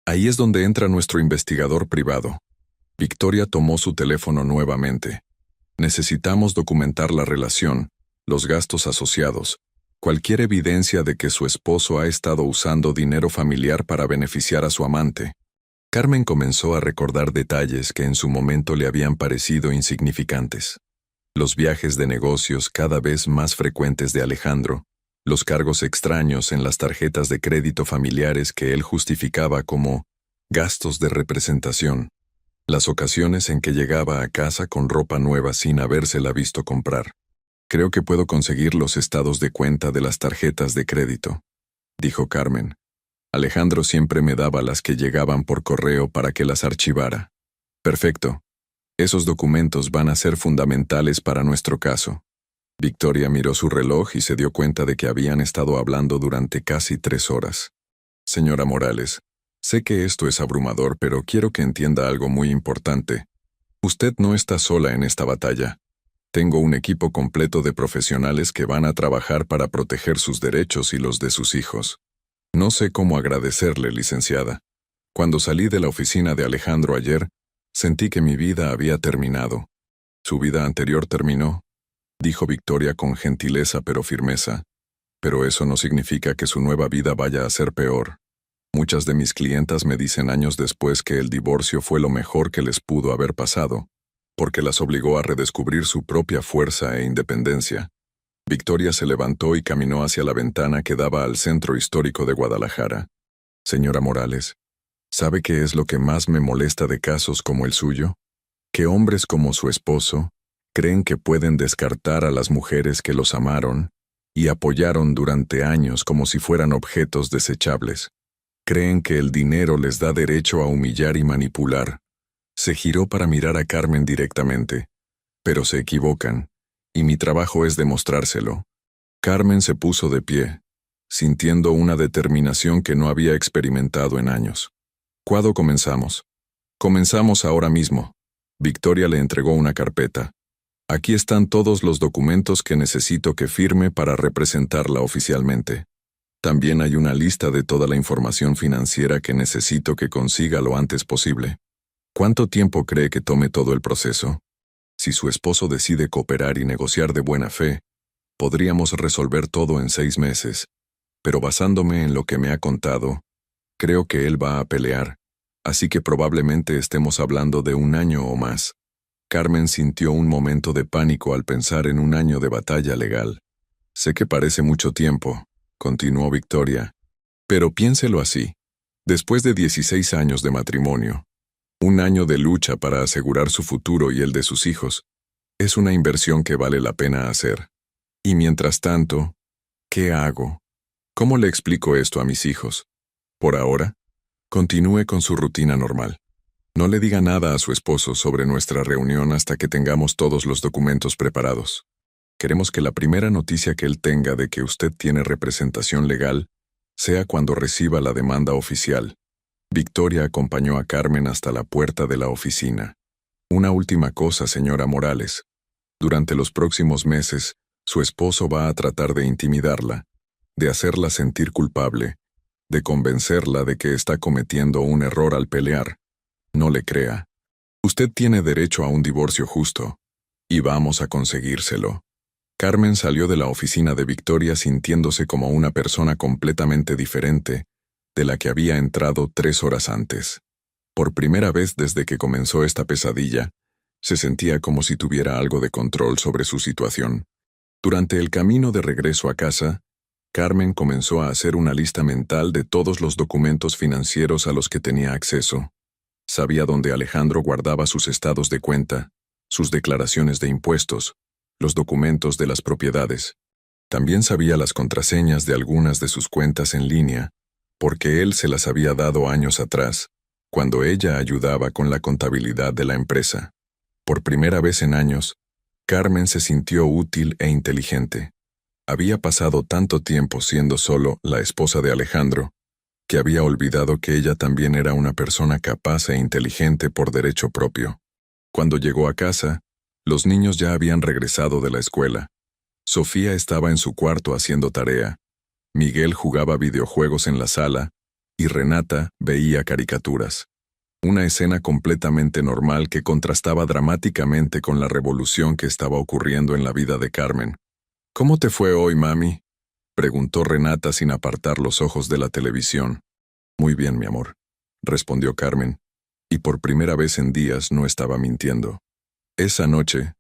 Speaker 1: Ahí es donde entra nuestro investigador privado. Victoria tomó su teléfono nuevamente. Necesitamos documentar la relación, los gastos asociados, cualquier evidencia de que su esposo ha estado usando dinero familiar para beneficiar a su amante. Carmen comenzó a recordar detalles que en su momento le habían parecido insignificantes. Los viajes de negocios cada vez más frecuentes de Alejandro, los cargos extraños en las tarjetas de crédito familiares que él justificaba como gastos de representación, las ocasiones en que llegaba a casa con ropa nueva sin habérsela visto comprar. Creo que puedo conseguir los estados de cuenta de las tarjetas de crédito, dijo Carmen. Alejandro siempre me daba las que llegaban por correo para que las archivara. Perfecto. Esos documentos van a ser fundamentales para nuestro caso. Victoria miró su reloj y se dio cuenta de que habían estado hablando durante casi 3 horas. Señora Morales, sé que esto es abrumador, pero quiero que entienda algo muy importante. Usted no está sola en esta batalla. Tengo un equipo completo de profesionales que van a trabajar para proteger sus derechos y los de sus hijos. No sé cómo agradecerle, licenciada. Cuando salí de la oficina de Alejandro ayer, sentí que mi vida había terminado. ¿Su vida anterior terminó?, dijo Victoria con gentileza pero firmeza. Pero eso no significa que su nueva vida vaya a ser peor. Muchas de mis clientas me dicen años después que el divorcio fue lo mejor que les pudo haber pasado, porque las obligó a redescubrir su propia fuerza e independencia. Victoria se levantó y caminó hacia la ventana que daba al centro histórico de Guadalajara. Señora Morales, ¿sabe qué es lo que más me molesta de casos como el suyo? Que hombres como su esposo creen que pueden descartar a las mujeres que los amaron y apoyaron durante años como si fueran objetos desechables. Creen que el dinero les da derecho a humillar y manipular. Se giró para mirar a Carmen directamente. Pero se equivocan, y mi trabajo es demostrárselo. Carmen se puso de pie, sintiendo una determinación que no había experimentado en años. ¿Cuándo comenzamos? Comenzamos ahora mismo. Victoria le entregó una carpeta. Aquí están todos los documentos que necesito que firme para representarla oficialmente. También hay una lista de toda la información financiera que necesito que consiga lo antes posible. ¿Cuánto tiempo cree que tome todo el proceso? Si su esposo decide cooperar y negociar de buena fe, podríamos resolver todo en 6 meses, pero basándome en lo que me ha contado, creo que él va a pelear, así que probablemente estemos hablando de 1 año o más. Carmen sintió un momento de pánico al pensar en 1 año de batalla legal. Sé que parece mucho tiempo, continuó Victoria, pero piénselo así. Después de 16 años de matrimonio, Un año de lucha para asegurar su futuro y el de sus hijos. Es una inversión que vale la pena hacer. Y mientras tanto, ¿qué hago? ¿Cómo le explico esto a mis hijos? Por ahora, continúe con su rutina normal. No le diga nada a su esposo sobre nuestra reunión hasta que tengamos todos los documentos preparados. Queremos que la primera noticia que él tenga de que usted tiene representación legal sea cuando reciba la demanda oficial. Victoria acompañó a Carmen hasta la puerta de la oficina. Una última cosa, señora Morales. Durante los próximos meses, su esposo va a tratar de intimidarla, de hacerla sentir culpable, de convencerla de que está cometiendo un error al pelear. No le crea. Usted tiene derecho a un divorcio justo, y vamos a conseguírselo. Carmen salió de la oficina de Victoria sintiéndose como una persona completamente diferente de la que había entrado 3 horas antes. Por primera vez desde que comenzó esta pesadilla, se sentía como si tuviera algo de control sobre su situación. Durante el camino de regreso a casa, Carmen comenzó a hacer una lista mental de todos los documentos financieros a los que tenía acceso. Sabía dónde Alejandro guardaba sus estados de cuenta, sus declaraciones de impuestos, los documentos de las propiedades. También sabía las contraseñas de algunas de sus cuentas en línea, porque él se las había dado años atrás, cuando ella ayudaba con la contabilidad de la empresa. Por primera vez en años, Carmen se sintió útil e inteligente. Había pasado tanto tiempo siendo solo la esposa de Alejandro, que había olvidado que ella también era una persona capaz e inteligente por derecho propio. Cuando llegó a casa, los niños ya habían regresado de la escuela. Sofía estaba en su cuarto haciendo tarea. Miguel jugaba videojuegos en la sala y Renata veía caricaturas. Una escena completamente normal que contrastaba dramáticamente con la revolución que estaba ocurriendo en la vida de Carmen. ¿Cómo te fue hoy, mami?, preguntó Renata sin apartar los ojos de la televisión. Muy bien, mi amor, respondió Carmen, y por primera vez en días no estaba mintiendo. Esa noche,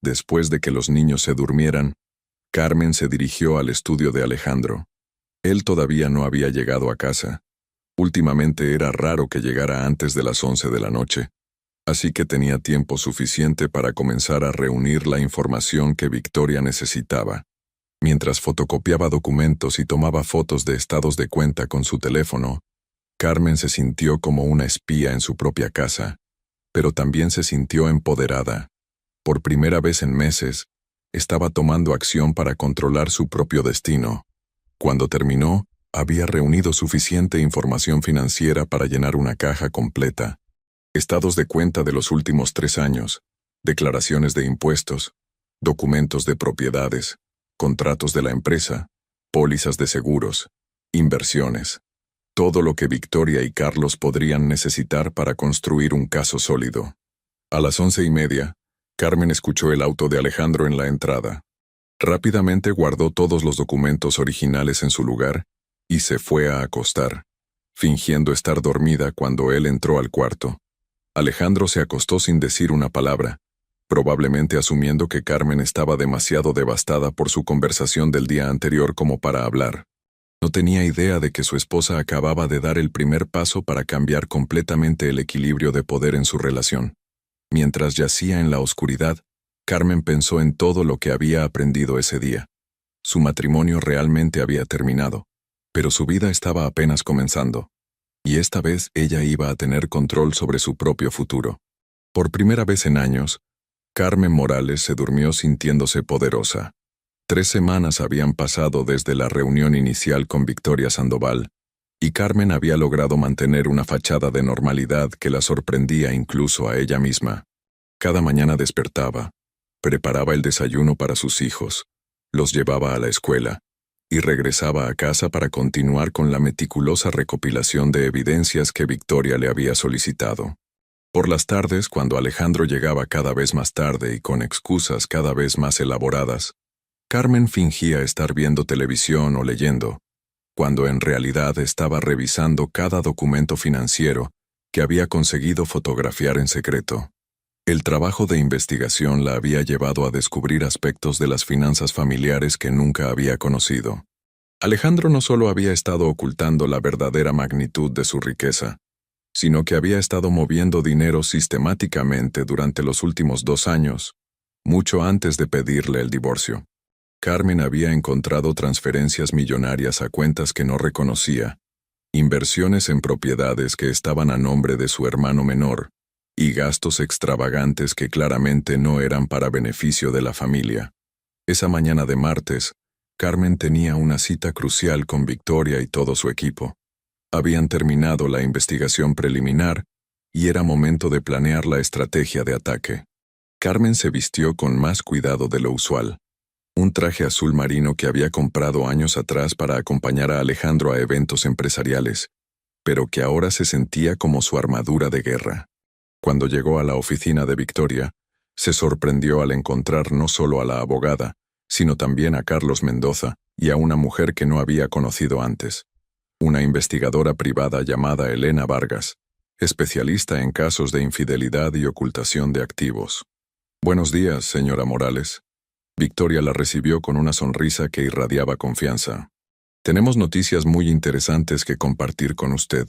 Speaker 1: después de que los niños se durmieran, Carmen se dirigió al estudio de Alejandro. Él todavía no había llegado a casa. Últimamente era raro que llegara antes de las 11 de la noche, así que tenía tiempo suficiente para comenzar a reunir la información que Victoria necesitaba. Mientras fotocopiaba documentos y tomaba fotos de estados de cuenta con su teléfono, Carmen se sintió como una espía en su propia casa, pero también se sintió empoderada. Por primera vez en meses, estaba tomando acción para controlar su propio destino. Cuando terminó, había reunido suficiente información financiera para llenar una caja completa. Estados de cuenta de los últimos 3 años, declaraciones de impuestos, documentos de propiedades, contratos de la empresa, pólizas de seguros, inversiones. Todo lo que Victoria y Carlos podrían necesitar para construir un caso sólido. A las 11:30, Carmen escuchó el auto de Alejandro en la entrada. Rápidamente guardó todos los documentos originales en su lugar y se fue a acostar, fingiendo estar dormida cuando él entró al cuarto. Alejandro se acostó sin decir una palabra, probablemente asumiendo que Carmen estaba demasiado devastada por su conversación del día anterior como para hablar. No tenía idea de que su esposa acababa de dar el primer paso para cambiar completamente el equilibrio de poder en su relación. Mientras yacía en la oscuridad, Carmen pensó en todo lo que había aprendido ese día. Su matrimonio realmente había terminado, pero su vida estaba apenas comenzando. Y esta vez ella iba a tener control sobre su propio futuro. Por primera vez en años, Carmen Morales se durmió sintiéndose poderosa. 3 semanas habían pasado desde la reunión inicial con Victoria Sandoval, y Carmen había logrado mantener una fachada de normalidad que la sorprendía incluso a ella misma. Cada mañana despertaba, preparaba el desayuno para sus hijos, los llevaba a la escuela, y regresaba a casa para continuar con la meticulosa recopilación de evidencias que Victoria le había solicitado. Por las tardes, cuando Alejandro llegaba cada vez más tarde y con excusas cada vez más elaboradas, Carmen fingía estar viendo televisión o leyendo, cuando en realidad estaba revisando cada documento financiero que había conseguido fotografiar en secreto. El trabajo de investigación la había llevado a descubrir aspectos de las finanzas familiares que nunca había conocido. Alejandro no solo había estado ocultando la verdadera magnitud de su riqueza, sino que había estado moviendo dinero sistemáticamente durante los últimos 2 años, mucho antes de pedirle el divorcio. Carmen había encontrado transferencias millonarias a cuentas que no reconocía, inversiones en propiedades que estaban a nombre de su hermano menor, y gastos extravagantes que claramente no eran para beneficio de la familia. Esa mañana de martes, Carmen tenía una cita crucial con Victoria y todo su equipo. Habían terminado la investigación preliminar y era momento de planear la estrategia de ataque. Carmen se vistió con más cuidado de lo usual. Un traje azul marino que había comprado años atrás para acompañar a Alejandro a eventos empresariales, pero que ahora se sentía como su armadura de guerra. Cuando llegó a la oficina de Victoria, se sorprendió al encontrar no solo a la abogada, sino también a Carlos Mendoza y a una mujer que no había conocido antes. Una investigadora privada llamada Elena Vargas, especialista en casos de infidelidad y ocultación de activos. «Buenos días, señora Morales». Victoria la recibió con una sonrisa que irradiaba confianza. «Tenemos noticias muy interesantes que compartir con usted».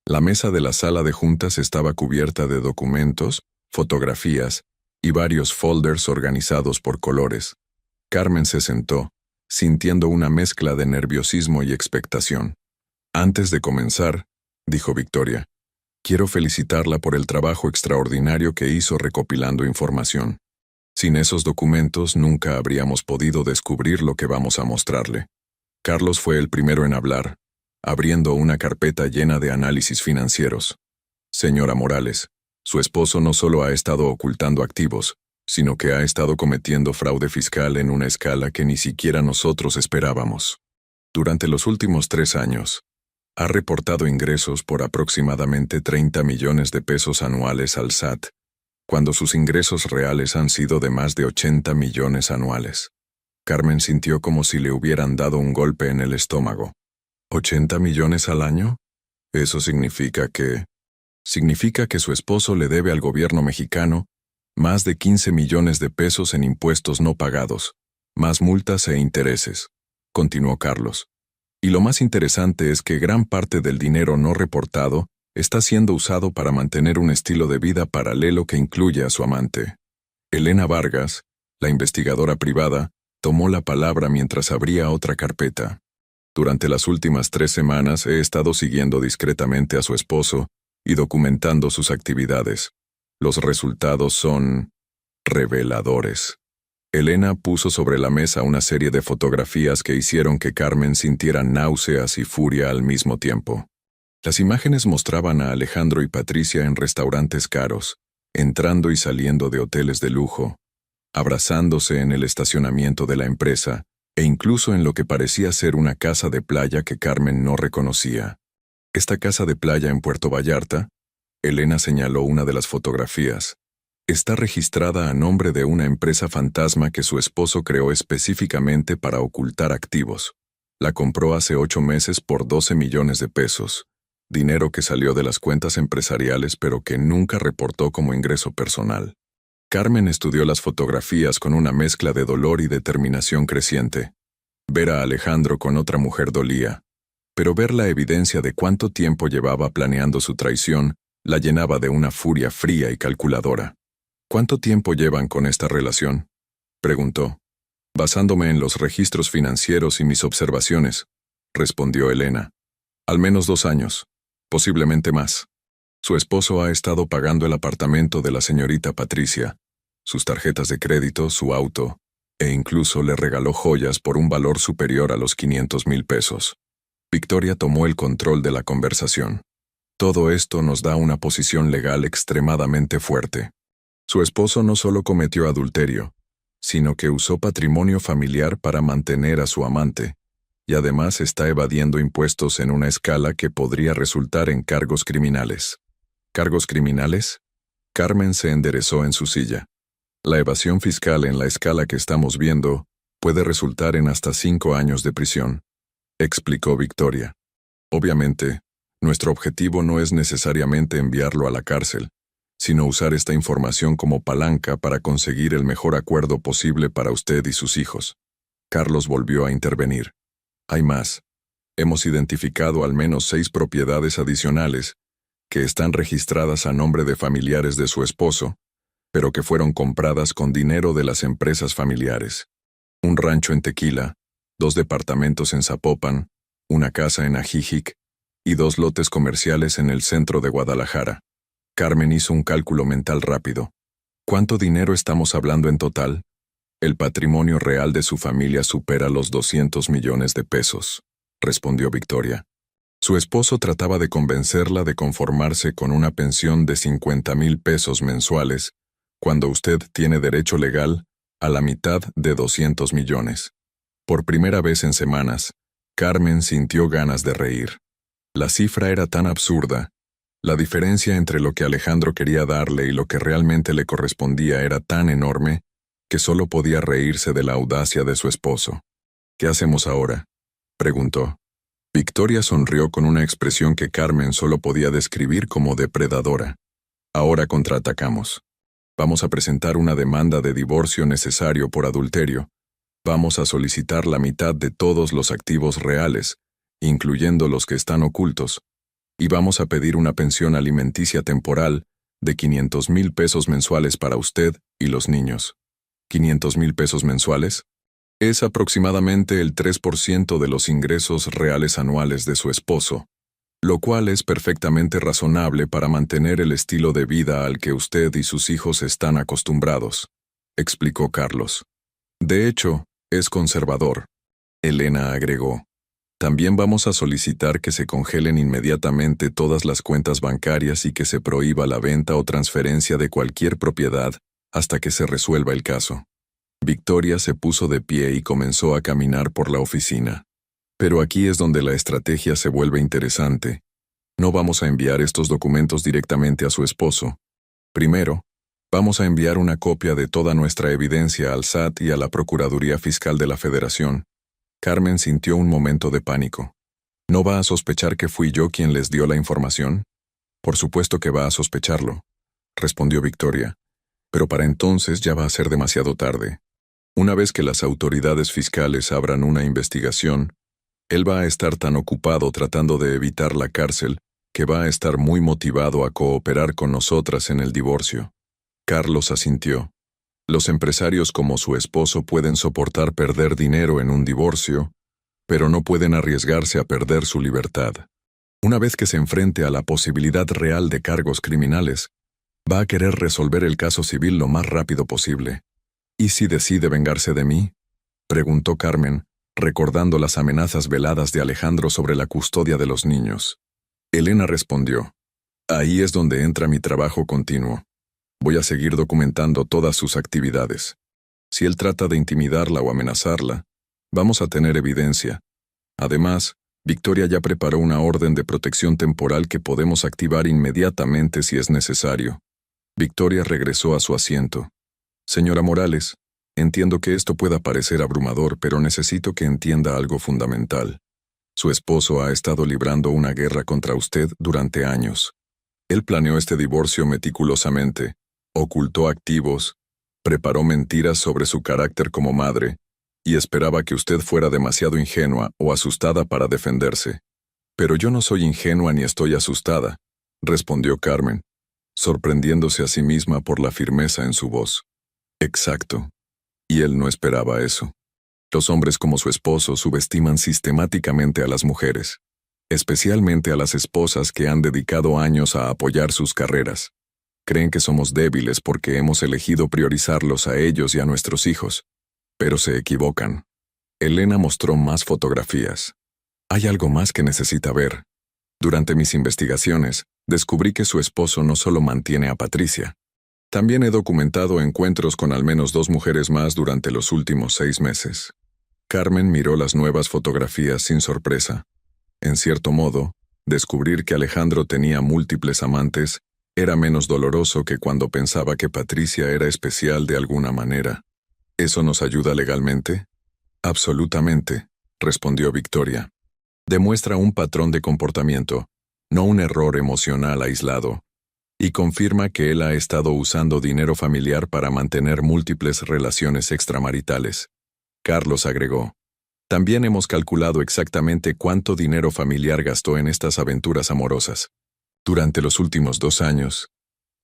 Speaker 1: La mesa de la sala de juntas estaba cubierta de documentos, fotografías y varios folders organizados por colores. Carmen se sentó, sintiendo una mezcla de nerviosismo y expectación. «Antes de comenzar», dijo Victoria, «quiero felicitarla por el trabajo extraordinario que hizo recopilando información. Sin esos documentos nunca habríamos podido descubrir lo que vamos a mostrarle». Carlos fue el primero en hablar, abriendo una carpeta llena de análisis financieros. «Señora Morales, su esposo no solo ha estado ocultando activos, sino que ha estado cometiendo fraude fiscal en una escala que ni siquiera nosotros esperábamos. Durante los últimos 3 años, ha reportado ingresos por aproximadamente 30 millones de pesos anuales al SAT, cuando sus ingresos reales han sido de más de 80 millones anuales». Carmen sintió como si le hubieran dado un golpe en el estómago. ¿80 millones al año? Eso significa que su esposo le debe al gobierno mexicano más de 15 millones de pesos en impuestos no pagados, más multas e intereses, continuó Carlos. Y lo más interesante es que gran parte del dinero no reportado está siendo usado para mantener un estilo de vida paralelo que incluye a su amante. Elena Vargas, la investigadora privada, tomó la palabra mientras abría otra carpeta. «Durante las últimas 3 semanas he estado siguiendo discretamente a su esposo y documentando sus actividades. Los resultados son reveladores». Elena puso sobre la mesa una serie de fotografías que hicieron que Carmen sintiera náuseas y furia al mismo tiempo. Las imágenes mostraban a Alejandro y Patricia en restaurantes caros, entrando y saliendo de hoteles de lujo, abrazándose en el estacionamiento de la empresa, e incluso en lo que parecía ser una casa de playa que Carmen no reconocía. Esta casa de playa en Puerto Vallarta, Elena señaló una de las fotografías, está registrada a nombre de una empresa fantasma que su esposo creó específicamente para ocultar activos. La compró hace 8 meses por 12 millones de pesos, dinero que salió de las cuentas empresariales pero que nunca reportó como ingreso personal. Carmen estudió las fotografías con una mezcla de dolor y determinación creciente. Ver a Alejandro con otra mujer dolía, pero ver la evidencia de cuánto tiempo llevaba planeando su traición la llenaba de una furia fría y calculadora. «¿Cuánto tiempo llevan con esta relación?», preguntó. «Basándome en los registros financieros y mis observaciones», respondió Elena. «Al menos 2 años, posiblemente más. Su esposo ha estado pagando el apartamento de la señorita Patricia, sus tarjetas de crédito, su auto, e incluso le regaló joyas por un valor superior a los 500,000 pesos. Victoria tomó el control de la conversación. «Todo esto nos da una posición legal extremadamente fuerte. Su esposo no solo cometió adulterio, sino que usó patrimonio familiar para mantener a su amante, y además está evadiendo impuestos en una escala que podría resultar en cargos criminales». «¿Cargos criminales?». Carmen se enderezó en su silla. «La evasión fiscal en la escala que estamos viendo puede resultar en hasta 5 años de prisión», explicó Victoria. «Obviamente, nuestro objetivo no es necesariamente enviarlo a la cárcel, sino usar esta información como palanca para conseguir el mejor acuerdo posible para usted y sus hijos». Carlos volvió a intervenir. «Hay más. Hemos identificado al menos 6 propiedades adicionales que están registradas a nombre de familiares de su esposo, pero que fueron compradas con dinero de las empresas familiares. Un rancho en Tequila, 2 departamentos en Zapopan, una casa en Ajijic y 2 lotes comerciales en el centro de Guadalajara. Carmen hizo un cálculo mental rápido. ¿Cuánto dinero estamos hablando en total? El patrimonio real de su familia supera los 200 millones de pesos, respondió Victoria. Su esposo trataba de convencerla de conformarse con una pensión de 50,000 pesos mensuales, cuando usted tiene derecho legal a la mitad de 200 millones. Por primera vez en semanas, Carmen sintió ganas de reír. La cifra era tan absurda. La diferencia entre lo que Alejandro quería darle y lo que realmente le correspondía era tan enorme que solo podía reírse de la audacia de su esposo. ¿Qué hacemos ahora?, preguntó. Victoria sonrió con una expresión que Carmen solo podía describir como depredadora. Ahora contraatacamos. Vamos a presentar una demanda de divorcio necesario por adulterio. Vamos a solicitar la mitad de todos los activos reales, incluyendo los que están ocultos, y vamos a pedir una pensión alimenticia temporal de 500,000 pesos mensuales para usted y los niños. ¿500,000 pesos mensuales? Es aproximadamente el 3% de los ingresos reales anuales de su esposo, lo cual es perfectamente razonable para mantener el estilo de vida al que usted y sus hijos están acostumbrados, explicó Carlos. De hecho, es conservador. Elena agregó. También vamos a solicitar que se congelen inmediatamente todas las cuentas bancarias y que se prohíba la venta o transferencia de cualquier propiedad hasta que se resuelva el caso. Victoria se puso de pie y comenzó a caminar por la oficina. Pero aquí es donde la estrategia se vuelve interesante. No vamos a enviar estos documentos directamente a su esposo. Primero, vamos a enviar una copia de toda nuestra evidencia al SAT y a la Procuraduría Fiscal de la Federación. Carmen sintió un momento de pánico. ¿No va a sospechar que fui yo quien les dio la información? Por supuesto que va a sospecharlo, respondió Victoria. Pero para entonces ya va a ser demasiado tarde. Una vez que las autoridades fiscales abran una investigación, él va a estar tan ocupado tratando de evitar la cárcel que va a estar muy motivado a cooperar con nosotras en el divorcio. Carlos asintió. Los empresarios como su esposo pueden soportar perder dinero en un divorcio, pero no pueden arriesgarse a perder su libertad. Una vez que se enfrente a la posibilidad real de cargos criminales, va a querer resolver el caso civil lo más rápido posible. ¿Y si decide vengarse de mí?, preguntó Carmen, recordando las amenazas veladas de Alejandro sobre la custodia de los niños. Elena respondió. Ahí es donde entra mi trabajo continuo. Voy a seguir documentando todas sus actividades. Si él trata de intimidarla o amenazarla, vamos a tener evidencia. Además, Victoria ya preparó una orden de protección temporal que podemos activar inmediatamente si es necesario. Victoria regresó a su asiento. Señora Morales, entiendo que esto pueda parecer abrumador, pero necesito que entienda algo fundamental. Su esposo ha estado librando una guerra contra usted durante años. Él planeó este divorcio meticulosamente, ocultó activos, preparó mentiras sobre su carácter como madre, y esperaba que usted fuera demasiado ingenua o asustada para defenderse. Pero yo no soy ingenua ni estoy asustada, respondió Carmen, sorprendiéndose a sí misma por la firmeza en su voz. Exacto. Y él no esperaba eso. Los hombres como su esposo subestiman sistemáticamente a las mujeres, especialmente a las esposas que han dedicado años a apoyar sus carreras. Creen que somos débiles porque hemos elegido priorizarlos a ellos y a nuestros hijos. Pero se equivocan. Elena mostró más fotografías. Hay algo más que necesita ver. Durante mis investigaciones, descubrí que su esposo no solo mantiene a Patricia. También he documentado encuentros con al menos 2 mujeres más durante los últimos 6 meses. Carmen miró las nuevas fotografías sin sorpresa. En cierto modo, descubrir que Alejandro tenía múltiples amantes era menos doloroso que cuando pensaba que Patricia era especial de alguna manera. ¿Eso nos ayuda legalmente? Absolutamente, respondió Victoria. Demuestra un patrón de comportamiento, no un error emocional aislado, y confirma que él ha estado usando dinero familiar para mantener múltiples relaciones extramaritales. Carlos agregó. También hemos calculado exactamente cuánto dinero familiar gastó en estas aventuras amorosas. Durante los últimos 2 años,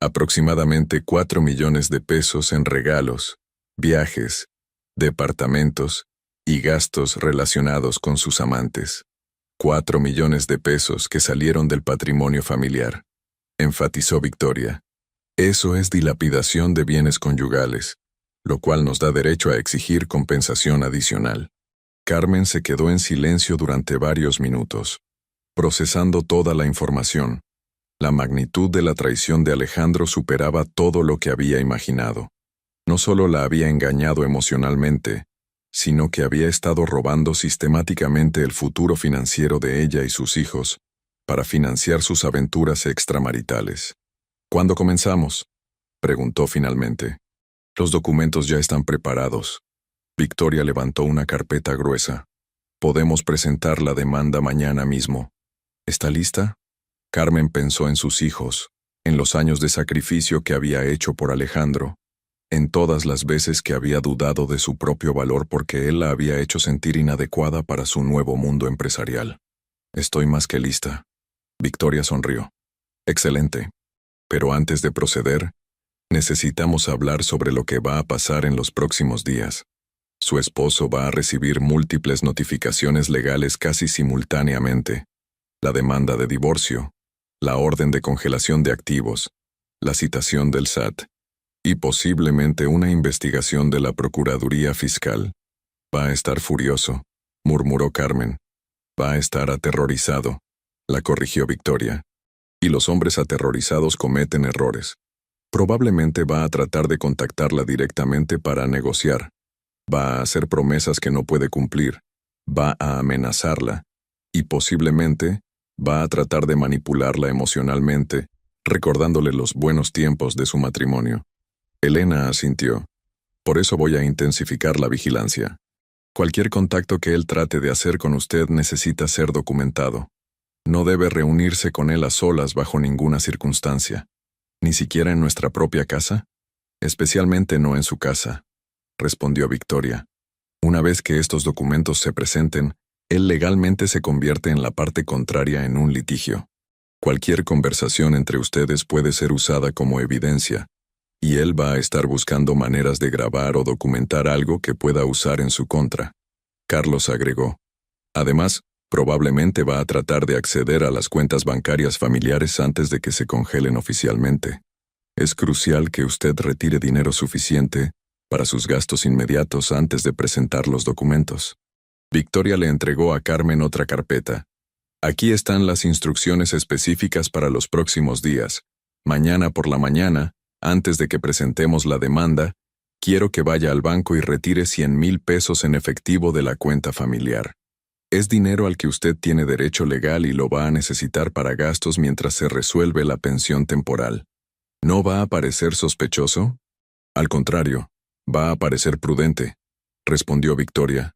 Speaker 1: aproximadamente 4 millones de pesos en regalos, viajes, departamentos y gastos relacionados con sus amantes. 4 millones de pesos que salieron del patrimonio familiar, enfatizó Victoria. Eso es dilapidación de bienes conyugales, lo cual nos da derecho a exigir compensación adicional. Carmen se quedó en silencio durante varios minutos, procesando toda la información. La magnitud de la traición de Alejandro superaba todo lo que había imaginado. No solo la había engañado emocionalmente, sino que había estado robando sistemáticamente el futuro financiero de ella y sus hijos para financiar sus aventuras extramaritales. ¿Cuándo comenzamos?, preguntó finalmente. Los documentos ya están preparados. Victoria levantó una carpeta gruesa. Podemos presentar la demanda mañana mismo. ¿Está lista? Carmen pensó en sus hijos, en los años de sacrificio que había hecho por Alejandro, en todas las veces que había dudado de su propio valor porque él la había hecho sentir inadecuada para su nuevo mundo empresarial. Estoy más que lista. Victoria sonrió. Excelente. Pero antes de proceder, necesitamos hablar sobre lo que va a pasar en los próximos días. Su esposo va a recibir múltiples notificaciones legales casi simultáneamente. La demanda de divorcio, la orden de congelación de activos, la citación del SAT y posiblemente una investigación de la Procuraduría Fiscal. Va a estar furioso, murmuró Carmen. Va a estar aterrorizado, la corrigió Victoria. Y los hombres aterrorizados cometen errores. Probablemente va a tratar de contactarla directamente para negociar. Va a hacer promesas que no puede cumplir. Va a amenazarla. Y posiblemente va a tratar de manipularla emocionalmente, recordándole los buenos tiempos de su matrimonio. Elena asintió. Por eso voy a intensificar la vigilancia. Cualquier contacto que él trate de hacer con usted necesita ser documentado. No debe reunirse con él a solas bajo ninguna circunstancia. ¿Ni siquiera en nuestra propia casa? Especialmente no en su casa, respondió Victoria. Una vez que estos documentos se presenten, él legalmente se convierte en la parte contraria en un litigio. Cualquier conversación entre ustedes puede ser usada como evidencia, y él va a estar buscando maneras de grabar o documentar algo que pueda usar en su contra. Carlos agregó. Además, probablemente va a tratar de acceder a las cuentas bancarias familiares antes de que se congelen oficialmente. Es crucial que usted retire dinero suficiente para sus gastos inmediatos antes de presentar los documentos. Victoria le entregó a Carmen otra carpeta. Aquí están las instrucciones específicas para los próximos días. Mañana por la mañana, antes de que presentemos la demanda, quiero que vaya al banco y retire 100,000 pesos en efectivo de la cuenta familiar. Es dinero al que usted tiene derecho legal y lo va a necesitar para gastos mientras se resuelve la pensión temporal. ¿No va a parecer sospechoso? Al contrario, va a parecer prudente, respondió Victoria.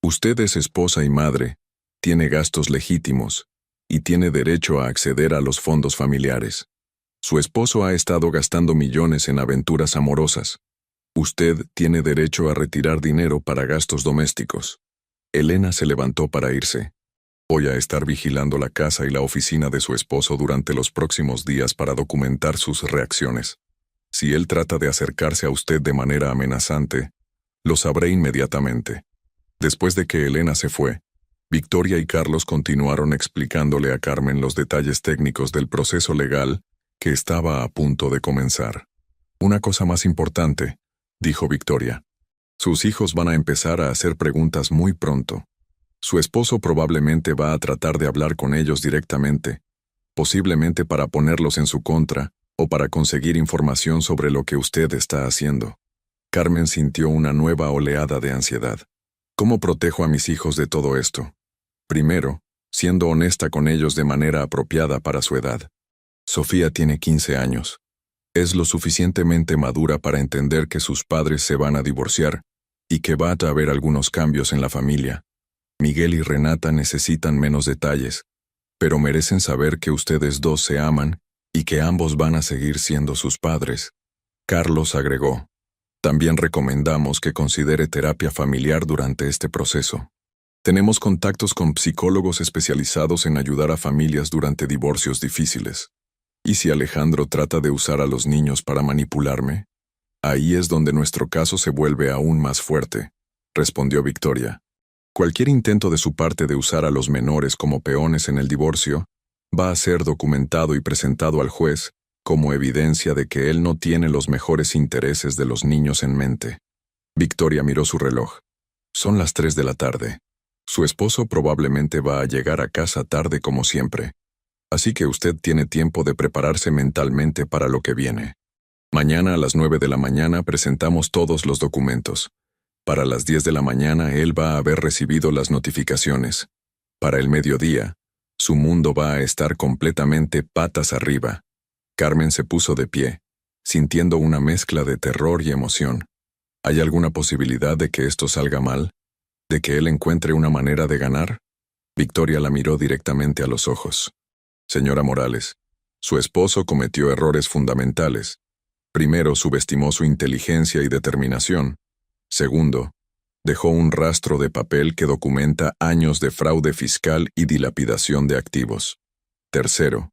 Speaker 1: Usted es esposa y madre, tiene gastos legítimos, y tiene derecho a acceder a los fondos familiares. Su esposo ha estado gastando millones en aventuras amorosas. Usted tiene derecho a retirar dinero para gastos domésticos. Elena se levantó para irse. Voy a estar vigilando la casa y la oficina de su esposo durante los próximos días para documentar sus reacciones. Si él trata de acercarse a usted de manera amenazante, lo sabré inmediatamente. Después de que Elena se fue, Victoria y Carlos continuaron explicándole a Carmen los detalles técnicos del proceso legal que estaba a punto de comenzar. Una cosa más importante, dijo Victoria. Sus hijos van a empezar a hacer preguntas muy pronto. Su esposo probablemente va a tratar de hablar con ellos directamente, posiblemente para ponerlos en su contra o para conseguir información sobre lo que usted está haciendo. Carmen sintió una nueva oleada de ansiedad. ¿Cómo protejo a mis hijos de todo esto? Primero, siendo honesta con ellos de manera apropiada para su edad. Sofía tiene 15 años. Es lo suficientemente madura para entender que sus padres se van a divorciar y que va a haber algunos cambios en la familia. Miguel y Renata necesitan menos detalles, pero merecen saber que ustedes dos se aman y que ambos van a seguir siendo sus padres. Carlos agregó. También recomendamos que considere terapia familiar durante este proceso. Tenemos contactos con psicólogos especializados en ayudar a familias durante divorcios difíciles. ¿Y si Alejandro trata de usar a los niños para manipularme? Ahí es donde nuestro caso se vuelve aún más fuerte, respondió Victoria. Cualquier intento de su parte de usar a los menores como peones en el divorcio va a ser documentado y presentado al juez como evidencia de que él no tiene los mejores intereses de los niños en mente. Victoria miró su reloj. Son las 3 de la tarde. Su esposo probablemente va a llegar a casa tarde como siempre. Así que usted tiene tiempo de prepararse mentalmente para lo que viene. Mañana a las 9 de la mañana presentamos todos los documentos. Para las 10 de la mañana él va a haber recibido las notificaciones. Para el mediodía, su mundo va a estar completamente patas arriba. Carmen se puso de pie, sintiendo una mezcla de terror y emoción. ¿Hay alguna posibilidad de que esto salga mal? ¿De que él encuentre una manera de ganar? Victoria la miró directamente a los ojos. Señora Morales, su esposo cometió errores fundamentales. Primero, subestimó su inteligencia y determinación. Segundo, dejó un rastro de papel que documenta años de fraude fiscal y dilapidación de activos. Tercero,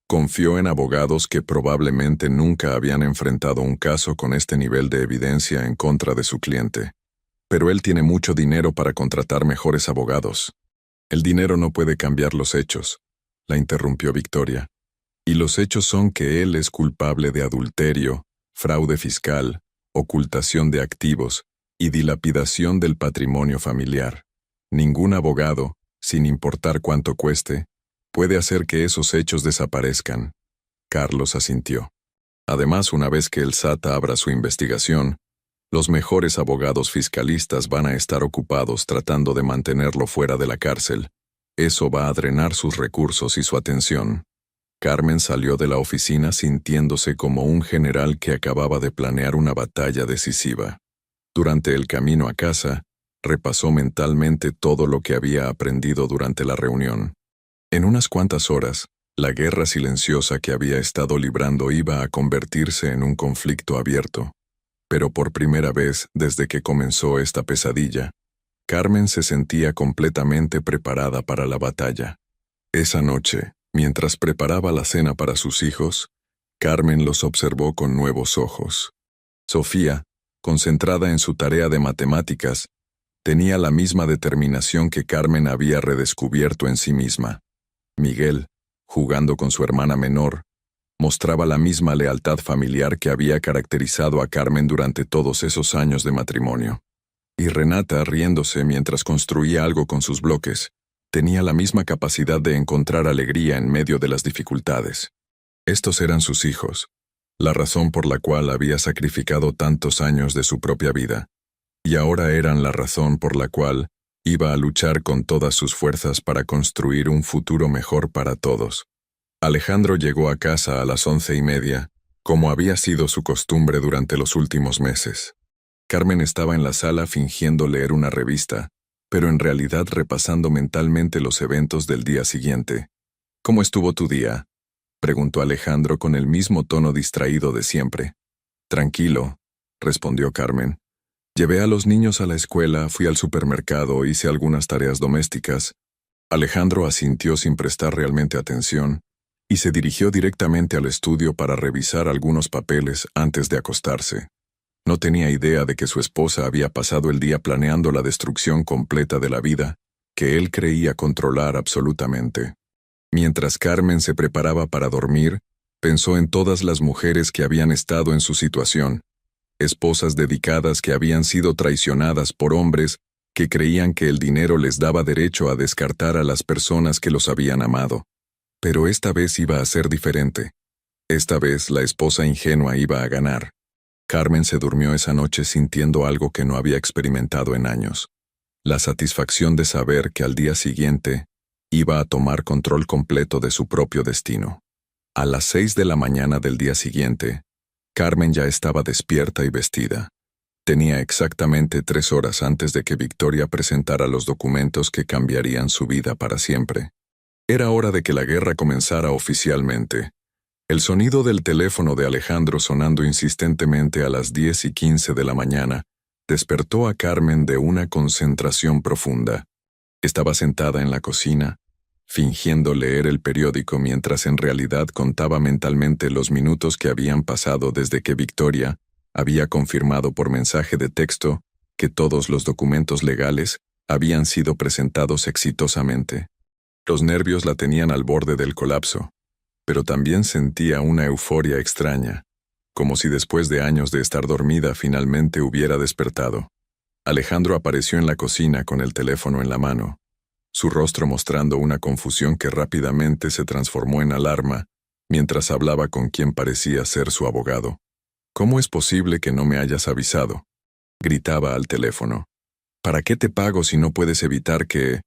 Speaker 1: confió en abogados que probablemente nunca habían enfrentado un caso con este nivel de evidencia en contra de su cliente. Pero él tiene mucho dinero para contratar mejores abogados. El dinero no puede cambiar los hechos, la interrumpió Victoria. Y los hechos son que él es culpable de adulterio, fraude fiscal, ocultación de activos y dilapidación del patrimonio familiar. Ningún abogado, sin importar cuánto cueste, puede hacer que esos hechos desaparezcan. Carlos asintió. Además, una vez que el SAT abra su investigación, los mejores abogados fiscalistas van a estar ocupados tratando de mantenerlo fuera de la cárcel. Eso va a drenar sus recursos y su atención. Carmen salió de la oficina sintiéndose como un general que acababa de planear una batalla decisiva. Durante el camino a casa, repasó mentalmente todo lo que había aprendido durante la reunión. En unas cuantas horas, la guerra silenciosa que había estado librando iba a convertirse en un conflicto abierto. Pero por primera vez desde que comenzó esta pesadilla, Carmen se sentía completamente preparada para la batalla. Esa noche, mientras preparaba la cena para sus hijos, Carmen los observó con nuevos ojos. Sofía, concentrada en su tarea de matemáticas, tenía la misma determinación que Carmen había redescubierto en sí misma. Miguel, jugando con su hermana menor, mostraba la misma lealtad familiar que había caracterizado a Carmen durante todos esos años de matrimonio. Y Renata, riéndose mientras construía algo con sus bloques, tenía la misma capacidad de encontrar alegría en medio de las dificultades. Estos eran sus hijos, la razón por la cual había sacrificado tantos años de su propia vida, y ahora eran la razón por la cual iba a luchar con todas sus fuerzas para construir un futuro mejor para todos. Alejandro llegó a casa a las 11:30, como había sido su costumbre durante los últimos meses. Carmen estaba en la sala fingiendo leer una revista, pero en realidad repasando mentalmente los eventos del día siguiente. ¿Cómo estuvo tu día?, preguntó Alejandro con el mismo tono distraído de siempre. Tranquilo, respondió Carmen. Llevé a los niños a la escuela, fui al supermercado, hice algunas tareas domésticas. Alejandro asintió sin prestar realmente atención y se dirigió directamente al estudio para revisar algunos papeles antes de acostarse. No tenía idea de que su esposa había pasado el día planeando la destrucción completa de la vida que él creía controlar absolutamente. Mientras Carmen se preparaba para dormir, pensó en todas las mujeres que habían estado en su situación, esposas dedicadas que habían sido traicionadas por hombres que creían que el dinero les daba derecho a descartar a las personas que los habían amado. Pero esta vez iba a ser diferente. Esta vez la esposa ingenua iba a ganar. Carmen se durmió esa noche sintiendo algo que no había experimentado en años. La satisfacción de saber que al día siguiente iba a tomar control completo de su propio destino. A las 6 de la mañana del día siguiente, Carmen ya estaba despierta y vestida. Tenía exactamente 3 horas antes de que Victoria presentara los documentos que cambiarían su vida para siempre. Era hora de que la guerra comenzara oficialmente. El sonido del teléfono de Alejandro sonando insistentemente a las 10:15 de la mañana despertó a Carmen de una concentración profunda. Estaba sentada en la cocina, fingiendo leer el periódico mientras en realidad contaba mentalmente los minutos que habían pasado desde que Victoria había confirmado por mensaje de texto que todos los documentos legales habían sido presentados exitosamente. Los nervios la tenían al borde del colapso, pero también sentía una euforia extraña, como si después de años de estar dormida finalmente hubiera despertado. Alejandro apareció en la cocina con el teléfono en la mano, su rostro mostrando una confusión que rápidamente se transformó en alarma mientras hablaba con quien parecía ser su abogado. «¿Cómo es posible que no me hayas avisado?», gritaba al teléfono. «¿Para qué te pago si no puedes evitar que...?»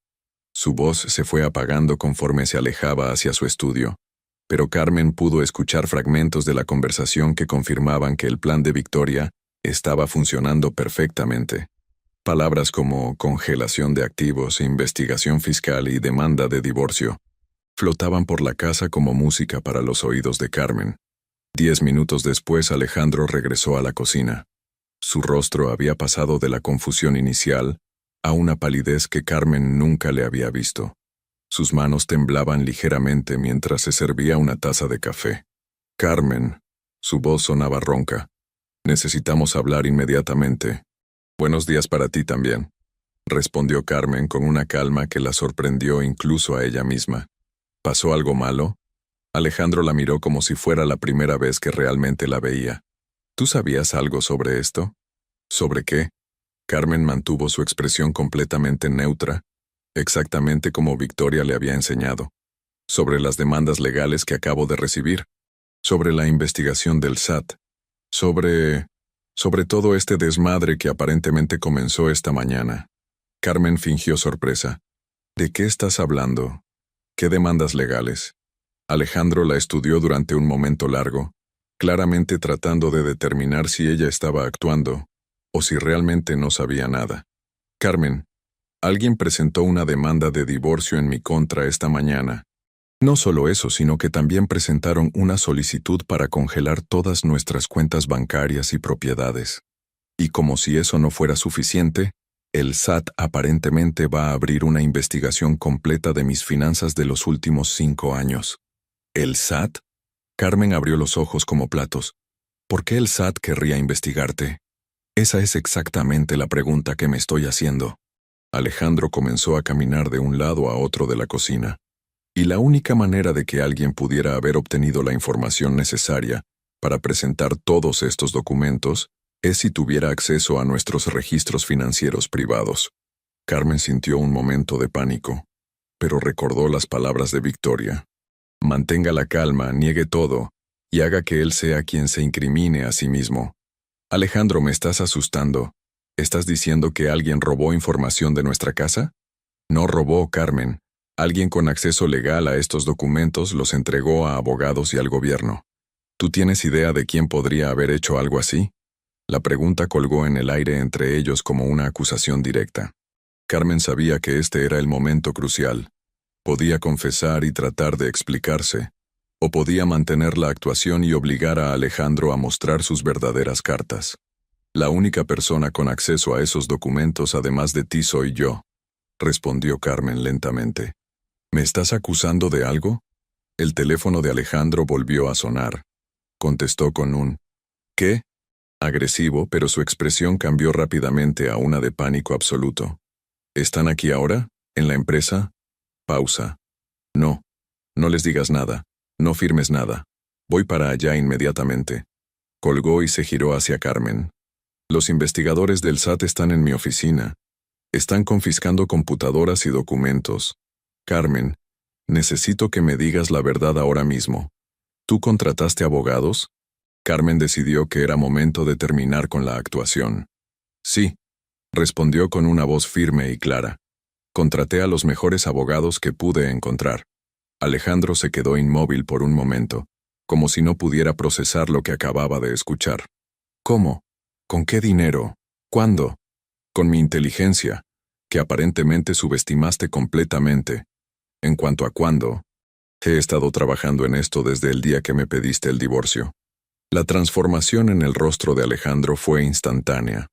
Speaker 1: Su voz se fue apagando conforme se alejaba hacia su estudio, pero Carmen pudo escuchar fragmentos de la conversación que confirmaban que el plan de Victoria estaba funcionando perfectamente. Palabras como congelación de activos, investigación fiscal y demanda de divorcio flotaban por la casa como música para los oídos de Carmen. 10 minutos después, Alejandro regresó a la cocina. Su rostro había pasado de la confusión inicial a una palidez que Carmen nunca le había visto. Sus manos temblaban ligeramente mientras se servía una taza de café. «Carmen», su voz sonaba ronca. «Necesitamos hablar inmediatamente». «Buenos días para ti también», respondió Carmen con una calma que la sorprendió incluso a ella misma. «¿Pasó algo malo?». Alejandro la miró como si fuera la primera vez que realmente la veía. «¿Tú sabías algo sobre esto?». «¿Sobre qué?». Carmen mantuvo su expresión completamente neutra, exactamente como Victoria le había enseñado. «Sobre las demandas legales que acabo de recibir. Sobre la investigación del SAT. Sobre todo este desmadre que aparentemente comenzó esta mañana». Carmen fingió sorpresa. «¿De qué estás hablando? ¿Qué demandas legales?». Alejandro la estudió durante un momento largo, claramente tratando de determinar si ella estaba actuando o si realmente no sabía nada. «Carmen, alguien presentó una demanda de divorcio en mi contra esta mañana. No solo eso, sino que también presentaron una solicitud para congelar todas nuestras cuentas bancarias y propiedades. Y como si eso no fuera suficiente, el SAT aparentemente va a abrir una investigación completa de mis finanzas de los últimos 5 años». «¿El SAT?». Carmen abrió los ojos como platos. «¿Por qué el SAT querría investigarte?». «Esa es exactamente la pregunta que me estoy haciendo». Alejandro comenzó a caminar de un lado a otro de la cocina. Y la única manera de que alguien pudiera haber obtenido la información necesaria para presentar todos estos documentos es si tuviera acceso a nuestros registros financieros privados. Carmen sintió un momento de pánico, pero recordó las palabras de Victoria. «Mantenga la calma, niegue todo, y haga que él sea quien se incrimine a sí mismo». «Alejandro, me estás asustando. ¿Estás diciendo que alguien robó información de nuestra casa?». «No robó, Carmen. Alguien con acceso legal a estos documentos los entregó a abogados y al gobierno. ¿Tú tienes idea de quién podría haber hecho algo así?». La pregunta colgó en el aire entre ellos como una acusación directa. Carmen sabía que este era el momento crucial. Podía confesar y tratar de explicarse, o podía mantener la actuación y obligar a Alejandro a mostrar sus verdaderas cartas. «La única persona con acceso a esos documentos además de ti soy yo», respondió Carmen lentamente. «¿Me estás acusando de algo?». El teléfono de Alejandro volvió a sonar. Contestó con un «¿qué?», agresivo, pero su expresión cambió rápidamente a una de pánico absoluto. «¿Están aquí ahora? ¿En la empresa?». Pausa. «No. No les digas nada. No firmes nada. Voy para allá inmediatamente». Colgó y se giró hacia Carmen. «Los investigadores del SAT están en mi oficina. Están confiscando computadoras y documentos. Carmen, necesito que me digas la verdad ahora mismo. ¿Tú contrataste abogados?». Carmen decidió que era momento de terminar con la actuación. «Sí», respondió con una voz firme y clara. «Contraté a los mejores abogados que pude encontrar». Alejandro se quedó inmóvil por un momento, como si no pudiera procesar lo que acababa de escuchar. «¿Cómo? ¿Con qué dinero? ¿Cuándo?». «Con mi inteligencia, que aparentemente subestimaste completamente. En cuanto a cuándo, he estado trabajando en esto desde el día que me pediste el divorcio». La transformación en el rostro de Alejandro fue instantánea.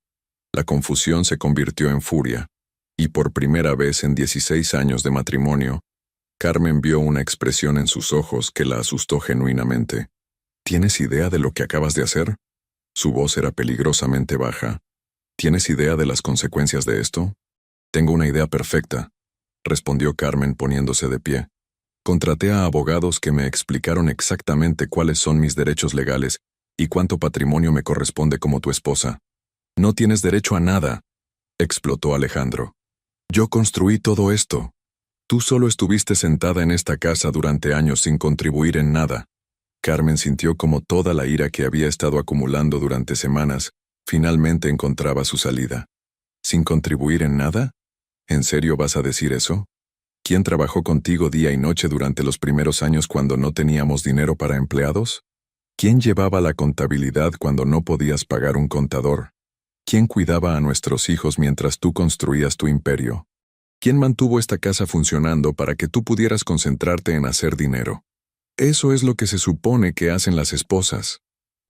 Speaker 1: La confusión se convirtió en furia, y por primera vez en 16 años de matrimonio, Carmen vio una expresión en sus ojos que la asustó genuinamente. ¿Tienes idea de lo que acabas de hacer? Su voz era peligrosamente baja. ¿Tienes idea de las consecuencias de esto? Tengo una idea perfecta, respondió Carmen poniéndose de pie. Contraté a abogados que me explicaron exactamente cuáles son mis derechos legales y cuánto patrimonio me corresponde como tu esposa. No tienes derecho a nada, explotó Alejandro. Yo construí todo esto. Tú solo estuviste sentada en esta casa durante años sin contribuir en nada. Carmen sintió como toda la ira que había estado acumulando durante semanas finalmente encontraba su salida. ¿Sin contribuir en nada? ¿En serio vas a decir eso? ¿Quién trabajó contigo día y noche durante los primeros años cuando no teníamos dinero para empleados? ¿Quién llevaba la contabilidad cuando no podías pagar un contador? ¿Quién cuidaba a nuestros hijos mientras tú construías tu imperio? ¿Quién mantuvo esta casa funcionando para que tú pudieras concentrarte en hacer dinero? Eso es lo que se supone que hacen las esposas,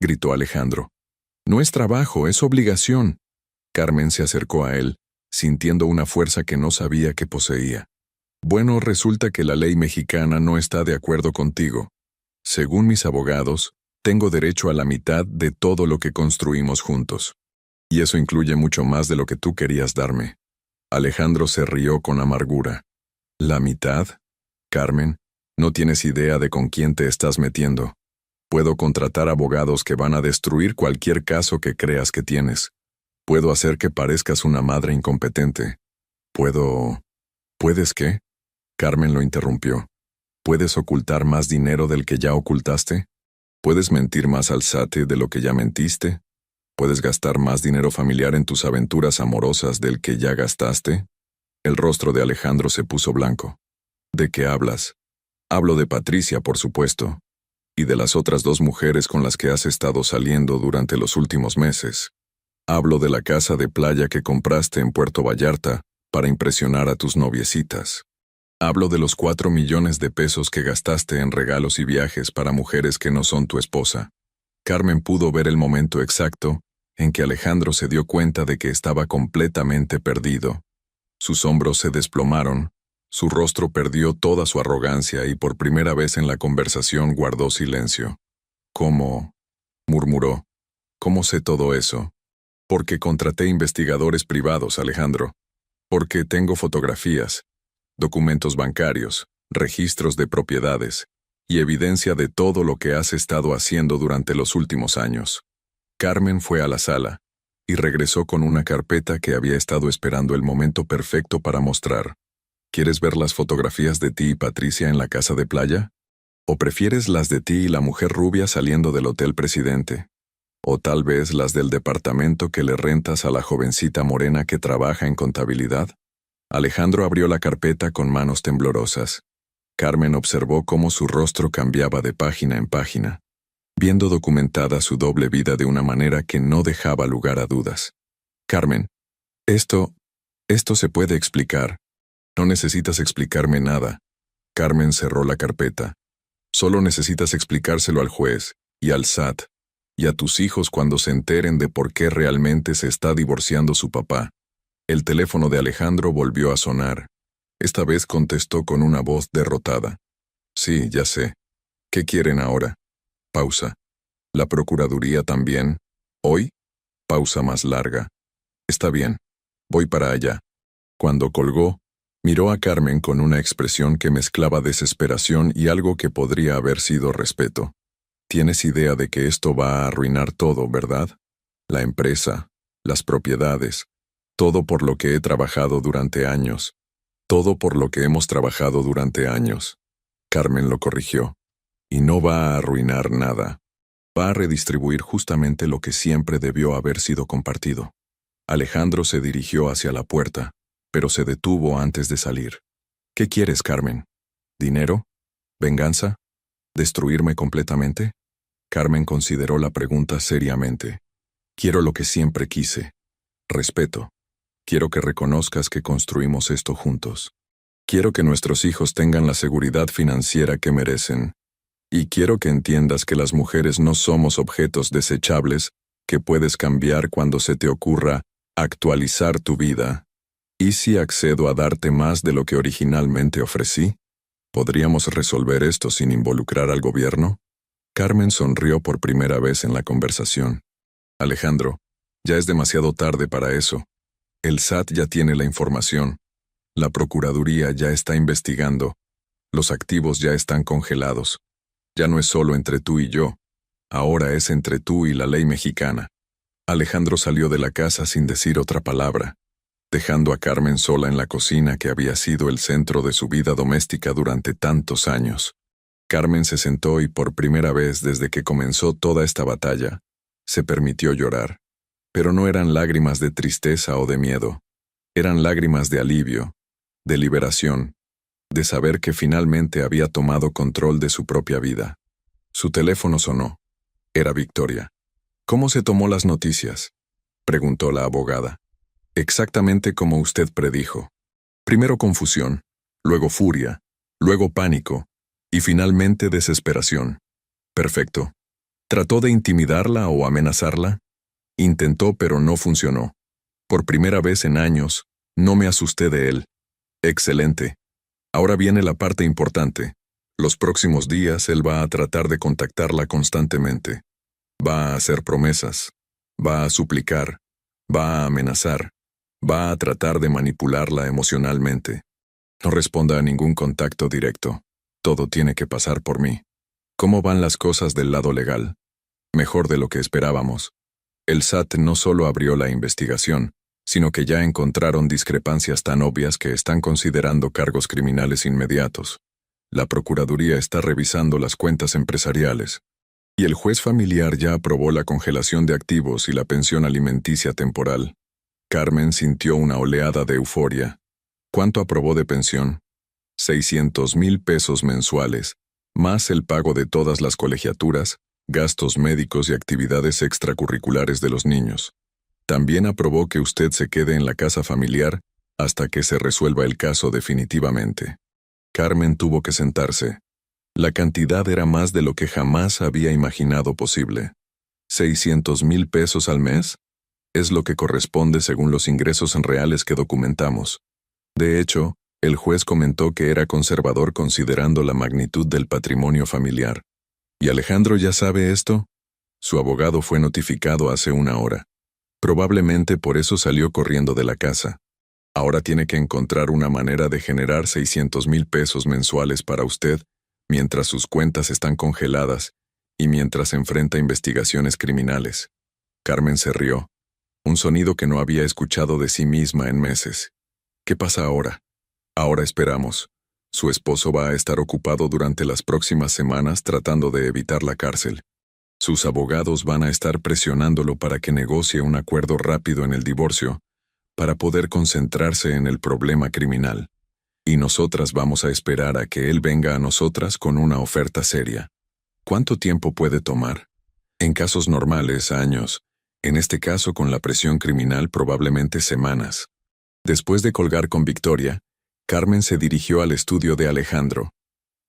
Speaker 1: gritó Alejandro. No es trabajo, es obligación. Carmen se acercó a él, sintiendo una fuerza que no sabía que poseía. Bueno, resulta que la ley mexicana no está de acuerdo contigo. Según mis abogados, tengo derecho a la mitad de todo lo que construimos juntos. Y eso incluye mucho más de lo que tú querías darme. Alejandro se rió con amargura. ¿La mitad? Carmen, no tienes idea de con quién te estás metiendo. Puedo contratar abogados que van a destruir cualquier caso que creas que tienes. Puedo hacer que parezcas una madre incompetente. ¿Puedes qué? Carmen lo interrumpió. ¿Puedes ocultar más dinero del que ya ocultaste? ¿Puedes mentir más al SAT de lo que ya mentiste? ¿Puedes gastar más dinero familiar en tus aventuras amorosas del que ya gastaste? El rostro de Alejandro se puso blanco. ¿De qué hablas? Hablo de Patricia, por supuesto, y de las otras 2 mujeres con las que has estado saliendo durante los últimos meses. Hablo de la casa de playa que compraste en Puerto Vallarta para impresionar a tus noviecitas. Hablo de los 4 millones de pesos que gastaste en regalos y viajes para mujeres que no son tu esposa. Carmen pudo ver el momento exacto en que Alejandro se dio cuenta de que estaba completamente perdido. Sus hombros se desplomaron, su rostro perdió toda su arrogancia y por primera vez en la conversación guardó silencio. ¿Cómo? Murmuró. ¿Cómo sé todo eso? Porque contraté investigadores privados, Alejandro. Porque tengo fotografías, documentos bancarios, registros de propiedades y evidencia de todo lo que has estado haciendo durante los últimos años. Carmen fue a la sala y regresó con una carpeta que había estado esperando el momento perfecto para mostrar. ¿Quieres ver las fotografías de ti y Patricia en la casa de playa? ¿O prefieres las de ti y la mujer rubia saliendo del Hotel Presidente? ¿O tal vez las del departamento que le rentas a la jovencita morena que trabaja en contabilidad? Alejandro abrió la carpeta con manos temblorosas. Carmen observó cómo su rostro cambiaba de página en página, viendo documentada su doble vida de una manera que no dejaba lugar a dudas. Carmen, esto se puede explicar. No necesitas explicarme nada. Carmen cerró la carpeta. Solo necesitas explicárselo al juez, y al SAT, y a tus hijos cuando se enteren de por qué realmente se está divorciando su papá. El teléfono de Alejandro volvió a sonar. Esta vez contestó con una voz derrotada. Sí, ya sé. ¿Qué quieren ahora? Pausa. ¿La Procuraduría también? ¿Hoy? Pausa más larga. Está bien. Voy para allá. Cuando colgó, miró a Carmen con una expresión que mezclaba desesperación y algo que podría haber sido respeto. Tienes idea de que esto va a arruinar todo, ¿verdad? La empresa, las propiedades, todo por lo que he trabajado durante años. Todo por lo que hemos trabajado durante años. Carmen lo corrigió. Y no va a arruinar nada. Va a redistribuir justamente lo que siempre debió haber sido compartido. Alejandro se dirigió hacia la puerta, pero se detuvo antes de salir. ¿Qué quieres, Carmen? ¿Dinero? ¿Venganza? ¿Destruirme completamente? Carmen consideró la pregunta seriamente. Quiero lo que siempre quise. Respeto. Quiero que reconozcas que construimos esto juntos. Quiero que nuestros hijos tengan la seguridad financiera que merecen. Y quiero que entiendas que las mujeres no somos objetos desechables que puedes cambiar cuando se te ocurra actualizar tu vida. ¿Y si accedo a darte más de lo que originalmente ofrecí? ¿Podríamos resolver esto sin involucrar al gobierno? Carmen sonrió por primera vez en la conversación. Alejandro, ya es demasiado tarde para eso. El SAT ya tiene la información. La Procuraduría ya está investigando. Los activos ya están congelados. Ya no es solo entre tú y yo. Ahora es entre tú y la ley mexicana. Alejandro salió de la casa sin decir otra palabra, dejando a Carmen sola en la cocina que había sido el centro de su vida doméstica durante tantos años. Carmen se sentó y por primera vez desde que comenzó toda esta batalla, se permitió llorar. Pero no eran lágrimas de tristeza o de miedo. Eran lágrimas de alivio, de liberación, de saber que finalmente había tomado control de su propia vida. Su teléfono sonó. Era Victoria. ¿Cómo se tomó las noticias?, preguntó la abogada. Exactamente como usted predijo. Primero confusión, luego furia, luego pánico, y finalmente desesperación. Perfecto. ¿Trató de intimidarla o amenazarla? Intentó, pero no funcionó. Por primera vez en años, no me asusté de él. Excelente. Ahora viene la parte importante. Los próximos días él va a tratar de contactarla constantemente. Va a hacer promesas. Va a suplicar. Va a amenazar. Va a tratar de manipularla emocionalmente. No responda a ningún contacto directo. Todo tiene que pasar por mí. ¿Cómo van las cosas del lado legal? Mejor de lo que esperábamos. El SAT no solo abrió la investigación, sino que ya encontraron discrepancias tan obvias que están considerando cargos criminales inmediatos. La Procuraduría está revisando las cuentas empresariales. Y el juez familiar ya aprobó la congelación de activos y la pensión alimenticia temporal. Carmen sintió una oleada de euforia. ¿Cuánto aprobó de pensión? 600,000 pesos mensuales, más el pago de todas las colegiaturas, gastos médicos y actividades extracurriculares de los niños. También aprobó que usted se quede en la casa familiar hasta que se resuelva el caso definitivamente. Carmen tuvo que sentarse. La cantidad era más de lo que jamás había imaginado posible. 600,000 pesos al mes es lo que corresponde según los ingresos reales que documentamos. De hecho, el juez comentó que era conservador considerando la magnitud del patrimonio familiar. ¿Y Alejandro ya sabe esto? Su abogado fue notificado hace una hora. Probablemente por eso salió corriendo de la casa. Ahora tiene que encontrar una manera de generar 600,000 pesos mensuales para usted, mientras sus cuentas están congeladas y mientras enfrenta investigaciones criminales. Carmen se rió, un sonido que no había escuchado de sí misma en meses. ¿Qué pasa ahora? Ahora esperamos. Su esposo va a estar ocupado durante las próximas semanas tratando de evitar la cárcel. Sus abogados van a estar presionándolo para que negocie un acuerdo rápido en el divorcio, para poder concentrarse en el problema criminal. Y nosotras vamos a esperar a que él venga a nosotras con una oferta seria. ¿Cuánto tiempo puede tomar? En casos normales, años. En este caso, con la presión criminal, probablemente semanas. Después de colgar con Victoria, Carmen se dirigió al estudio de Alejandro.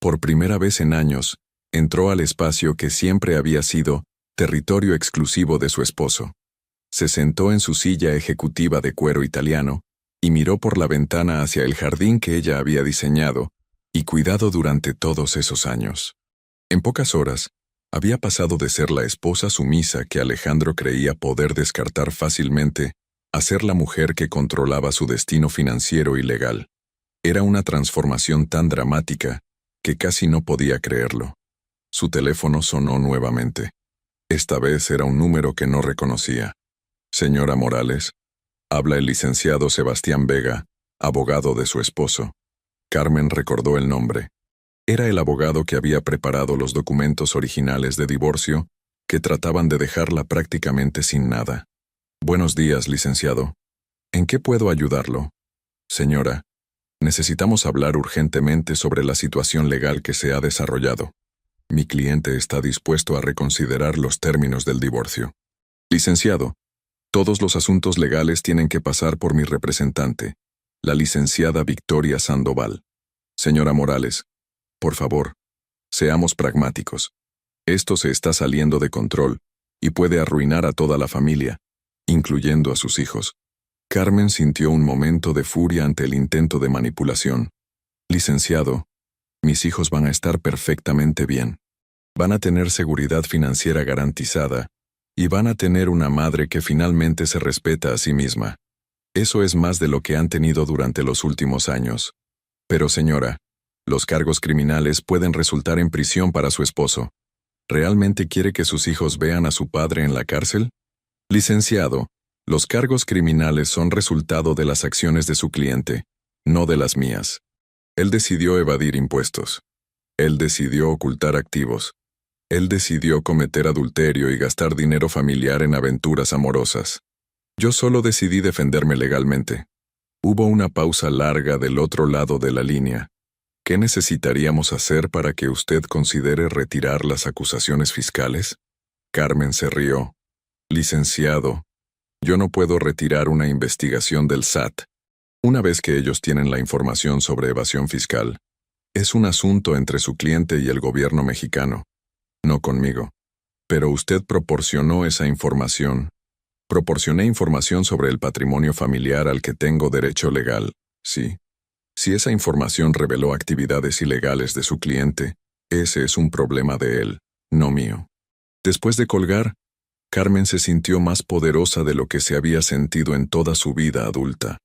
Speaker 1: Por primera vez en años, entró al espacio que siempre había sido territorio exclusivo de su esposo. Se sentó en su silla ejecutiva de cuero italiano y miró por la ventana hacia el jardín que ella había diseñado y cuidado durante todos esos años. En pocas horas, había pasado de ser la esposa sumisa que Alejandro creía poder descartar fácilmente a ser la mujer que controlaba su destino financiero y legal. Era una transformación tan dramática que casi no podía creerlo. Su teléfono sonó nuevamente. Esta vez era un número que no reconocía. Señora Morales, habla el licenciado Sebastián Vega, abogado de su esposo. Carmen recordó el nombre. Era el abogado que había preparado los documentos originales de divorcio, que trataban de dejarla prácticamente sin nada. Buenos días, licenciado. ¿En qué puedo ayudarlo? Señora, necesitamos hablar urgentemente sobre la situación legal que se ha desarrollado. Mi cliente está dispuesto a reconsiderar los términos del divorcio. Licenciado, todos los asuntos legales tienen que pasar por mi representante, la licenciada Victoria Sandoval. Señora Morales, por favor, seamos pragmáticos. Esto se está saliendo de control y puede arruinar a toda la familia, incluyendo a sus hijos. Carmen sintió un momento de furia ante el intento de manipulación. Licenciado, Mis hijos van a estar perfectamente bien. Van a tener seguridad financiera garantizada y van a tener una madre que finalmente se respeta a sí misma. Eso es más de lo que han tenido durante los últimos años. Pero señora, los cargos criminales pueden resultar en prisión para su esposo. ¿Realmente quiere que sus hijos vean a su padre en la cárcel? Licenciado, los cargos criminales son resultado de las acciones de su cliente, no de las mías. Él decidió evadir impuestos. Él decidió ocultar activos. Él decidió cometer adulterio y gastar dinero familiar en aventuras amorosas. Yo solo decidí defenderme legalmente. Hubo una pausa larga del otro lado de la línea. ¿Qué necesitaríamos hacer para que usted considere retirar las acusaciones fiscales? Carmen se rió. Licenciado, yo no puedo retirar una investigación del SAT. Una vez que ellos tienen la información sobre evasión fiscal, es un asunto entre su cliente y el gobierno mexicano, no conmigo. Pero usted proporcionó esa información. Proporcioné información sobre el patrimonio familiar al que tengo derecho legal, sí. Si esa información reveló actividades ilegales de su cliente, ese es un problema de él, no mío. Después de colgar, Carmen se sintió más poderosa de lo que se había sentido en toda su vida adulta.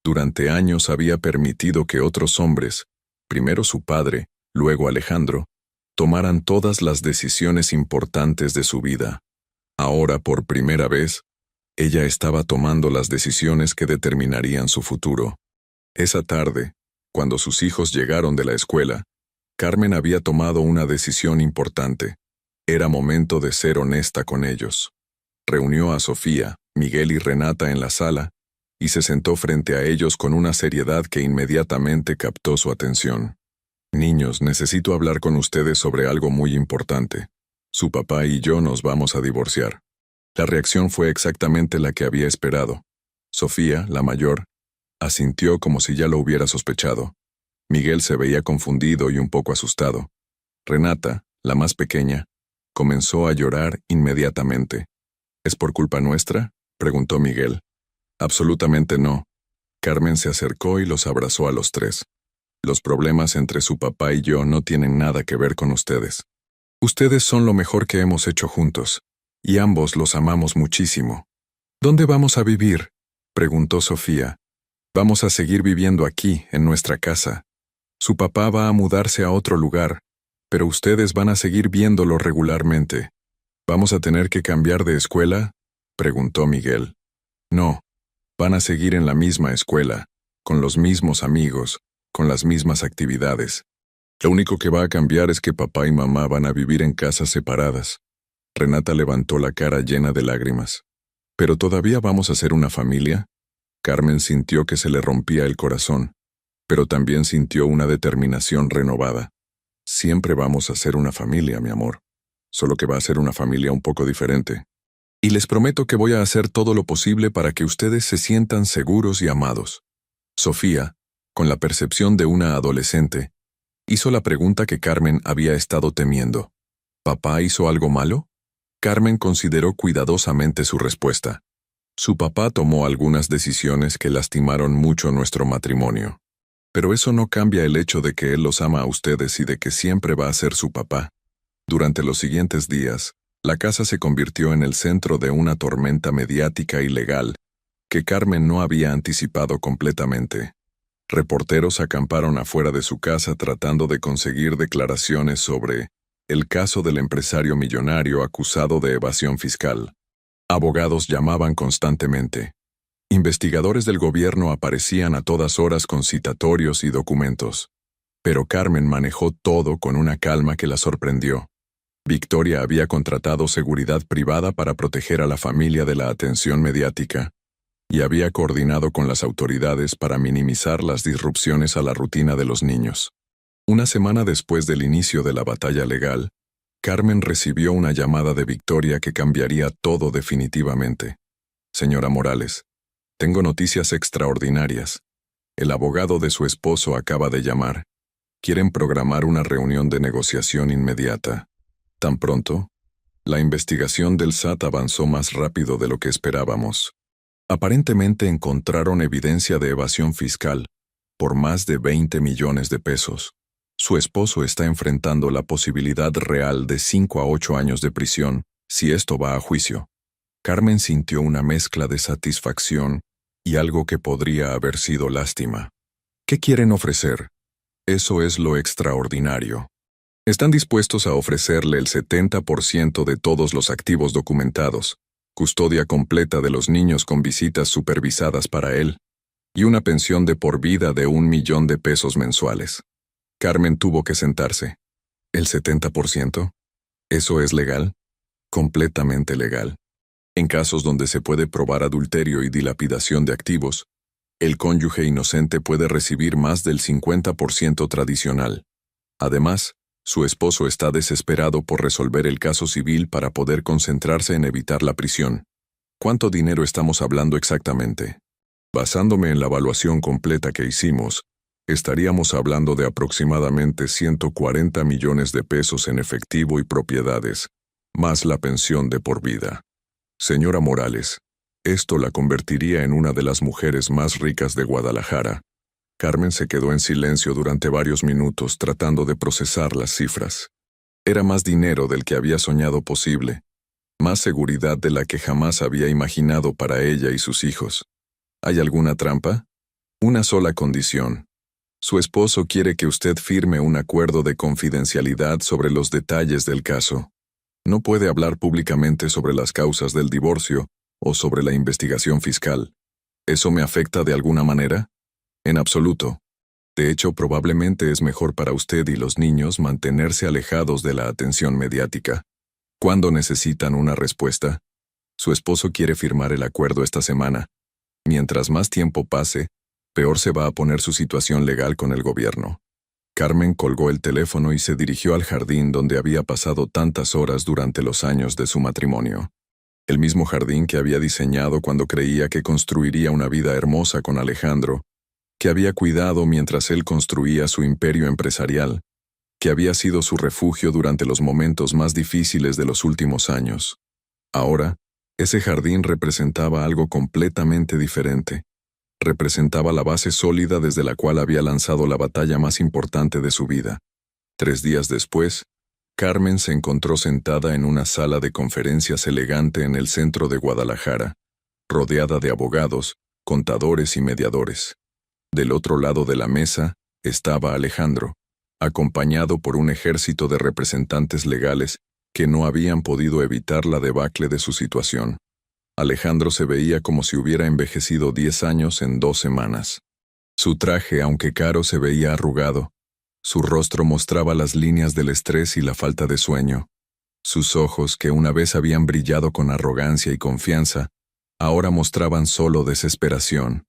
Speaker 1: Durante años había permitido que otros hombres, primero su padre, luego Alejandro, tomaran todas las decisiones importantes de su vida. Ahora, por primera vez, ella estaba tomando las decisiones que determinarían su futuro. Esa tarde, cuando sus hijos llegaron de la escuela, Carmen había tomado una decisión importante. Era momento de ser honesta con ellos. Reunió a Sofía, Miguel y Renata en la sala y se sentó frente a ellos con una seriedad que inmediatamente captó su atención. Niños, necesito hablar con ustedes sobre algo muy importante. Su papá y yo nos vamos a divorciar. La reacción fue exactamente la que había esperado. Sofía, la mayor, asintió como si ya lo hubiera sospechado. Miguel se veía confundido y un poco asustado. Renata, la más pequeña, comenzó a llorar inmediatamente. ¿Es por culpa nuestra?, preguntó Miguel. Absolutamente no. Carmen se acercó y los abrazó a los tres. Los problemas entre su papá y yo no tienen nada que ver con ustedes. Ustedes son lo mejor que hemos hecho juntos, y ambos los amamos muchísimo. ¿Dónde vamos a vivir?, preguntó Sofía. Vamos a seguir viviendo aquí, en nuestra casa. Su papá va a mudarse a otro lugar, pero ustedes van a seguir viéndolo regularmente. ¿Vamos a tener que cambiar de escuela?, preguntó Miguel. No, van a seguir en la misma escuela, con los mismos amigos, con las mismas actividades. Lo único que va a cambiar es que papá y mamá van a vivir en casas separadas. Renata levantó la cara llena de lágrimas. ¿Pero todavía vamos a ser una familia? Carmen sintió que se le rompía el corazón, pero también sintió una determinación renovada. Siempre vamos a ser una familia, mi amor. Solo que va a ser una familia un poco diferente. Y les prometo que voy a hacer todo lo posible para que ustedes se sientan seguros y amados. Sofía, con la percepción de una adolescente, hizo la pregunta que Carmen había estado temiendo. ¿Papá hizo algo malo? Carmen consideró cuidadosamente su respuesta. Su papá tomó algunas decisiones que lastimaron mucho nuestro matrimonio. Pero eso no cambia el hecho de que él los ama a ustedes y de que siempre va a ser su papá. Durante los siguientes días, la casa se convirtió en el centro de una tormenta mediática y legal que Carmen no había anticipado completamente. Reporteros acamparon afuera de su casa tratando de conseguir declaraciones sobre el caso del empresario millonario acusado de evasión fiscal. Abogados llamaban constantemente. Investigadores del gobierno aparecían a todas horas con citatorios y documentos. Pero Carmen manejó todo con una calma que la sorprendió. Victoria había contratado seguridad privada para proteger a la familia de la atención mediática y había coordinado con las autoridades para minimizar las disrupciones a la rutina de los niños. Una semana después del inicio de la batalla legal, Carmen recibió una llamada de Victoria que cambiaría todo definitivamente. Señora Morales, tengo noticias extraordinarias. El abogado de su esposo acaba de llamar. Quieren programar una reunión de negociación inmediata. Tan pronto, la investigación del SAT avanzó más rápido de lo que esperábamos. Aparentemente encontraron evidencia de evasión fiscal por más de 20 millones de pesos. Su esposo está enfrentando la posibilidad real de 5 a 8 años de prisión si esto va a juicio. Carmen sintió una mezcla de satisfacción y algo que podría haber sido lástima. ¿Qué quieren ofrecer? Eso es lo extraordinario. Están dispuestos a ofrecerle el 70% de todos los activos documentados, custodia completa de los niños con visitas supervisadas para él, y una pensión de por vida de 1.000.000 de pesos mensuales. Carmen tuvo que sentarse. ¿El 70%? ¿Eso es legal? Completamente legal. En casos donde se puede probar adulterio y dilapidación de activos, el cónyuge inocente puede recibir más del 50% tradicional. Además, su esposo está desesperado por resolver el caso civil para poder concentrarse en evitar la prisión. ¿Cuánto dinero estamos hablando exactamente? Basándome en la evaluación completa que hicimos, estaríamos hablando de aproximadamente 140 millones de pesos en efectivo y propiedades, más la pensión de por vida. Señora Morales, esto la convertiría en una de las mujeres más ricas de Guadalajara. Carmen se quedó en silencio durante varios minutos tratando de procesar las cifras. Era más dinero del que había soñado posible, más seguridad de la que jamás había imaginado para ella y sus hijos. ¿Hay alguna trampa? Una sola condición. Su esposo quiere que usted firme un acuerdo de confidencialidad sobre los detalles del caso. No puede hablar públicamente sobre las causas del divorcio o sobre la investigación fiscal. ¿Eso me afecta de alguna manera? En absoluto. De hecho, probablemente es mejor para usted y los niños mantenerse alejados de la atención mediática. ¿Cuándo necesitan una respuesta? Su esposo quiere firmar el acuerdo esta semana. Mientras más tiempo pase, peor se va a poner su situación legal con el gobierno. Carmen colgó el teléfono y se dirigió al jardín donde había pasado tantas horas durante los años de su matrimonio. El mismo jardín que había diseñado cuando creía que construiría una vida hermosa con Alejandro, que había cuidado mientras él construía su imperio empresarial, que había sido su refugio durante los momentos más difíciles de los últimos años. Ahora, ese jardín representaba algo completamente diferente. Representaba la base sólida desde la cual había lanzado la batalla más importante de su vida. 3 días después, Carmen se encontró sentada en una sala de conferencias elegante en el centro de Guadalajara, rodeada de abogados, contadores y mediadores. Del otro lado de la mesa estaba Alejandro, acompañado por un ejército de representantes legales que no habían podido evitar la debacle de su situación. Alejandro se veía como si hubiera envejecido 10 años en 2 semanas. Su traje, aunque caro, se veía arrugado. Su rostro mostraba las líneas del estrés y la falta de sueño. Sus ojos, que una vez habían brillado con arrogancia y confianza, ahora mostraban solo desesperación.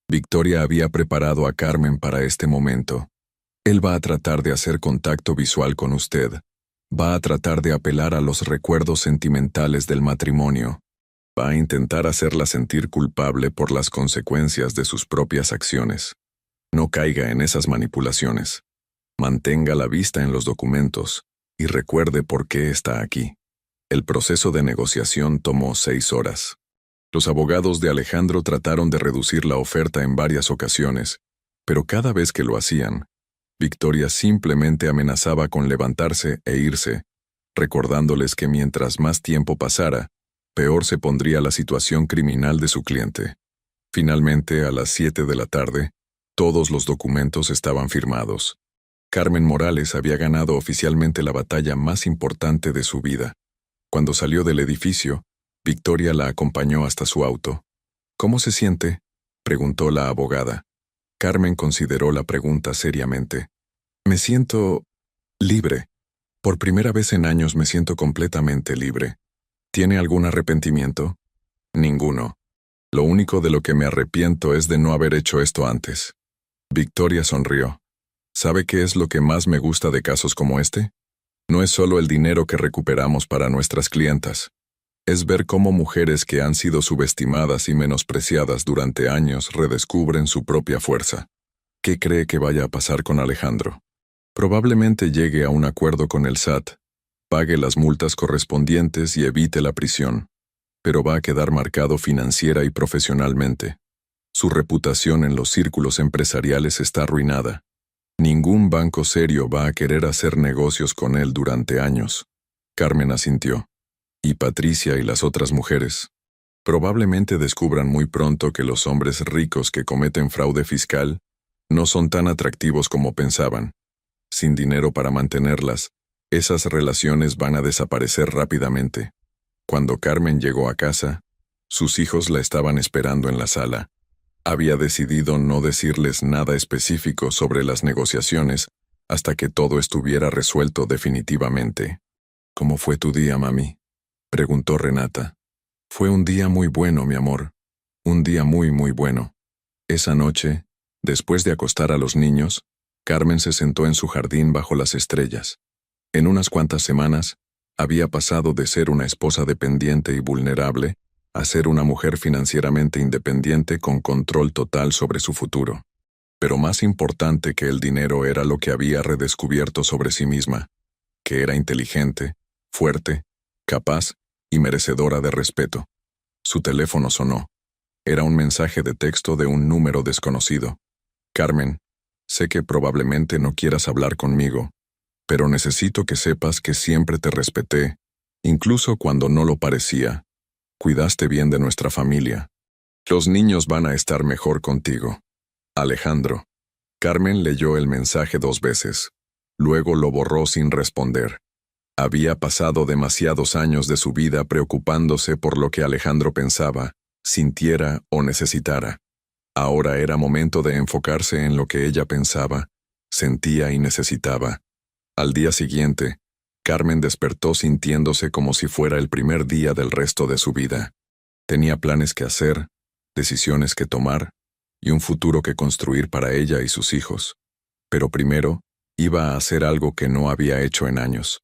Speaker 1: Victoria había preparado a Carmen para este momento. Él va a tratar de hacer contacto visual con usted. Va a tratar de apelar a los recuerdos sentimentales del matrimonio. Va a intentar hacerla sentir culpable por las consecuencias de sus propias acciones. No caiga en esas manipulaciones. Mantenga la vista en los documentos y recuerde por qué está aquí. El proceso de negociación tomó 6 horas. Los abogados de Alejandro trataron de reducir la oferta en varias ocasiones, pero cada vez que lo hacían, Victoria simplemente amenazaba con levantarse e irse, recordándoles que mientras más tiempo pasara, peor se pondría la situación criminal de su cliente. Finalmente, a las 7 de la tarde, todos los documentos estaban firmados. Carmen Morales había ganado oficialmente la batalla más importante de su vida. Cuando salió del edificio, Victoria la acompañó hasta su auto. ¿Cómo se siente?, preguntó la abogada. Carmen consideró la pregunta seriamente. Me siento libre. Por primera vez en años me siento completamente libre. ¿Tiene algún arrepentimiento? Ninguno. Lo único de lo que me arrepiento es de no haber hecho esto antes. Victoria sonrió. ¿Sabe qué es lo que más me gusta de casos como este? No es solo el dinero que recuperamos para nuestras clientas. Es ver cómo mujeres que han sido subestimadas y menospreciadas durante años redescubren su propia fuerza. ¿Qué cree que vaya a pasar con Alejandro? Probablemente llegue a un acuerdo con el SAT, pague las multas correspondientes y evite la prisión, pero va a quedar marcado financiera y profesionalmente. Su reputación en los círculos empresariales está arruinada. Ningún banco serio va a querer hacer negocios con él durante años. Carmen asintió. Y Patricia y las otras mujeres. Probablemente descubran muy pronto que los hombres ricos que cometen fraude fiscal no son tan atractivos como pensaban. Sin dinero para mantenerlas, esas relaciones van a desaparecer rápidamente. Cuando Carmen llegó a casa, sus hijos la estaban esperando en la sala. Había decidido no decirles nada específico sobre las negociaciones hasta que todo estuviera resuelto definitivamente. ¿Cómo fue tu día, mami?, preguntó Renata. Fue un día muy bueno, mi amor. Un día muy, muy bueno. Esa noche, después de acostar a los niños, Carmen se sentó en su jardín bajo las estrellas. En unas cuantas semanas, había pasado de ser una esposa dependiente y vulnerable a ser una mujer financieramente independiente con control total sobre su futuro. Pero más importante que el dinero era lo que había redescubierto sobre sí misma, que era inteligente, fuerte, capaz y merecedora de respeto. Su teléfono sonó. Era un mensaje de texto de un número desconocido. Carmen, sé que probablemente no quieras hablar conmigo, pero necesito que sepas que siempre te respeté, incluso cuando no lo parecía. Cuidaste bien de nuestra familia. Los niños van a estar mejor contigo. Alejandro. Carmen leyó el mensaje 2 veces. Luego lo borró sin responder. Había pasado demasiados años de su vida preocupándose por lo que Alejandro pensaba, sintiera o necesitara. Ahora era momento de enfocarse en lo que ella pensaba, sentía y necesitaba. Al día siguiente, Carmen despertó sintiéndose como si fuera el primer día del resto de su vida. Tenía planes que hacer, decisiones que tomar y un futuro que construir para ella y sus hijos. Pero primero, iba a hacer algo que no había hecho en años.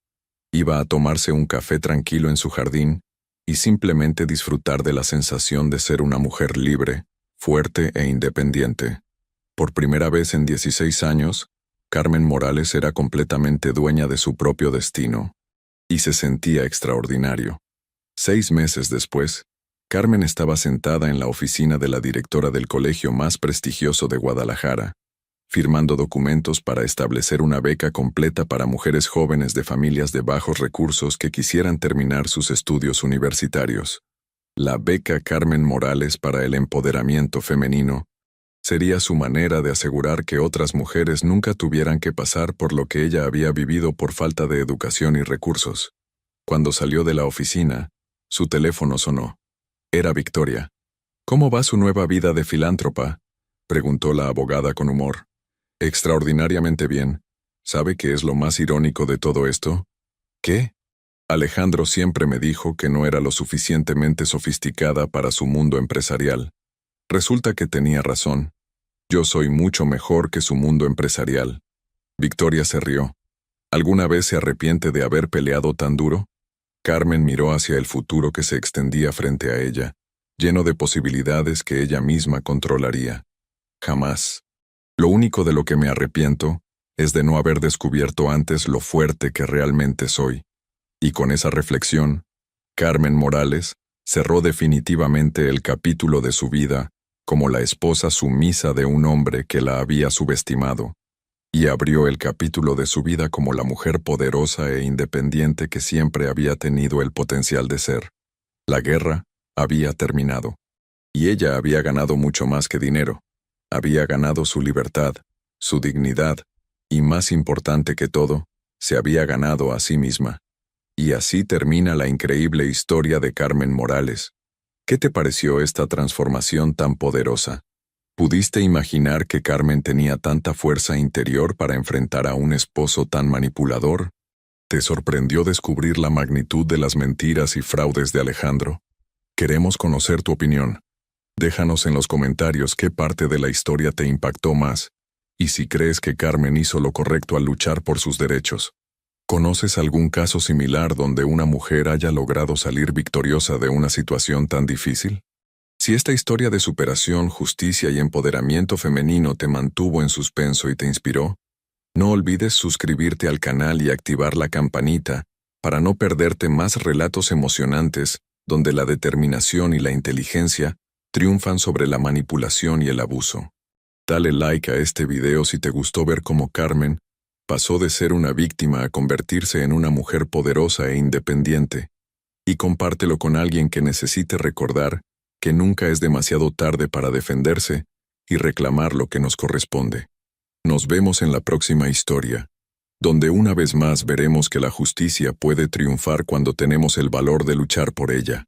Speaker 1: Iba a tomarse un café tranquilo en su jardín y simplemente disfrutar de la sensación de ser una mujer libre, fuerte e independiente. Por primera vez en 16 años, Carmen Morales era completamente dueña de su propio destino, y se sentía extraordinario. 6 meses después, Carmen estaba sentada en la oficina de la directora del colegio más prestigioso de Guadalajara, firmando documentos para establecer una beca completa para mujeres jóvenes de familias de bajos recursos que quisieran terminar sus estudios universitarios. La beca Carmen Morales para el empoderamiento femenino sería su manera de asegurar que otras mujeres nunca tuvieran que pasar por lo que ella había vivido por falta de educación y recursos. Cuando salió de la oficina, su teléfono sonó. Era Victoria. ¿Cómo va su nueva vida de filántropa?, preguntó la abogada con humor. Extraordinariamente bien. ¿Sabe qué es lo más irónico de todo esto? ¿Qué? Alejandro siempre me dijo que no era lo suficientemente sofisticada para su mundo empresarial. Resulta que tenía razón. Yo soy mucho mejor que su mundo empresarial. Victoria se rió. ¿Alguna vez se arrepiente de haber peleado tan duro? Carmen miró hacia el futuro que se extendía frente a ella, lleno de posibilidades que ella misma controlaría. Jamás. Lo único de lo que me arrepiento es de no haber descubierto antes lo fuerte que realmente soy. Y con esa reflexión, Carmen Morales cerró definitivamente el capítulo de su vida como la esposa sumisa de un hombre que la había subestimado, y abrió el capítulo de su vida como la mujer poderosa e independiente que siempre había tenido el potencial de ser. La guerra había terminado, y ella había ganado mucho más que dinero. Había ganado su libertad, su dignidad, y más importante que todo, se había ganado a sí misma. Y así termina la increíble historia de Carmen Morales. ¿Qué te pareció esta transformación tan poderosa? ¿Pudiste imaginar que Carmen tenía tanta fuerza interior para enfrentar a un esposo tan manipulador? ¿Te sorprendió descubrir la magnitud de las mentiras y fraudes de Alejandro? Queremos conocer tu opinión. Déjanos en los comentarios qué parte de la historia te impactó más, y si crees que Carmen hizo lo correcto al luchar por sus derechos. ¿Conoces algún caso similar donde una mujer haya logrado salir victoriosa de una situación tan difícil? Si esta historia de superación, justicia y empoderamiento femenino te mantuvo en suspenso y te inspiró, no olvides suscribirte al canal y activar la campanita para no perderte más relatos emocionantes donde la determinación y la inteligencia triunfan sobre la manipulación y el abuso. Dale like a este video si te gustó ver cómo Carmen pasó de ser una víctima a convertirse en una mujer poderosa e independiente. Y compártelo con alguien que necesite recordar que nunca es demasiado tarde para defenderse y reclamar lo que nos corresponde. Nos vemos en la próxima historia, donde una vez más veremos que la justicia puede triunfar cuando tenemos el valor de luchar por ella.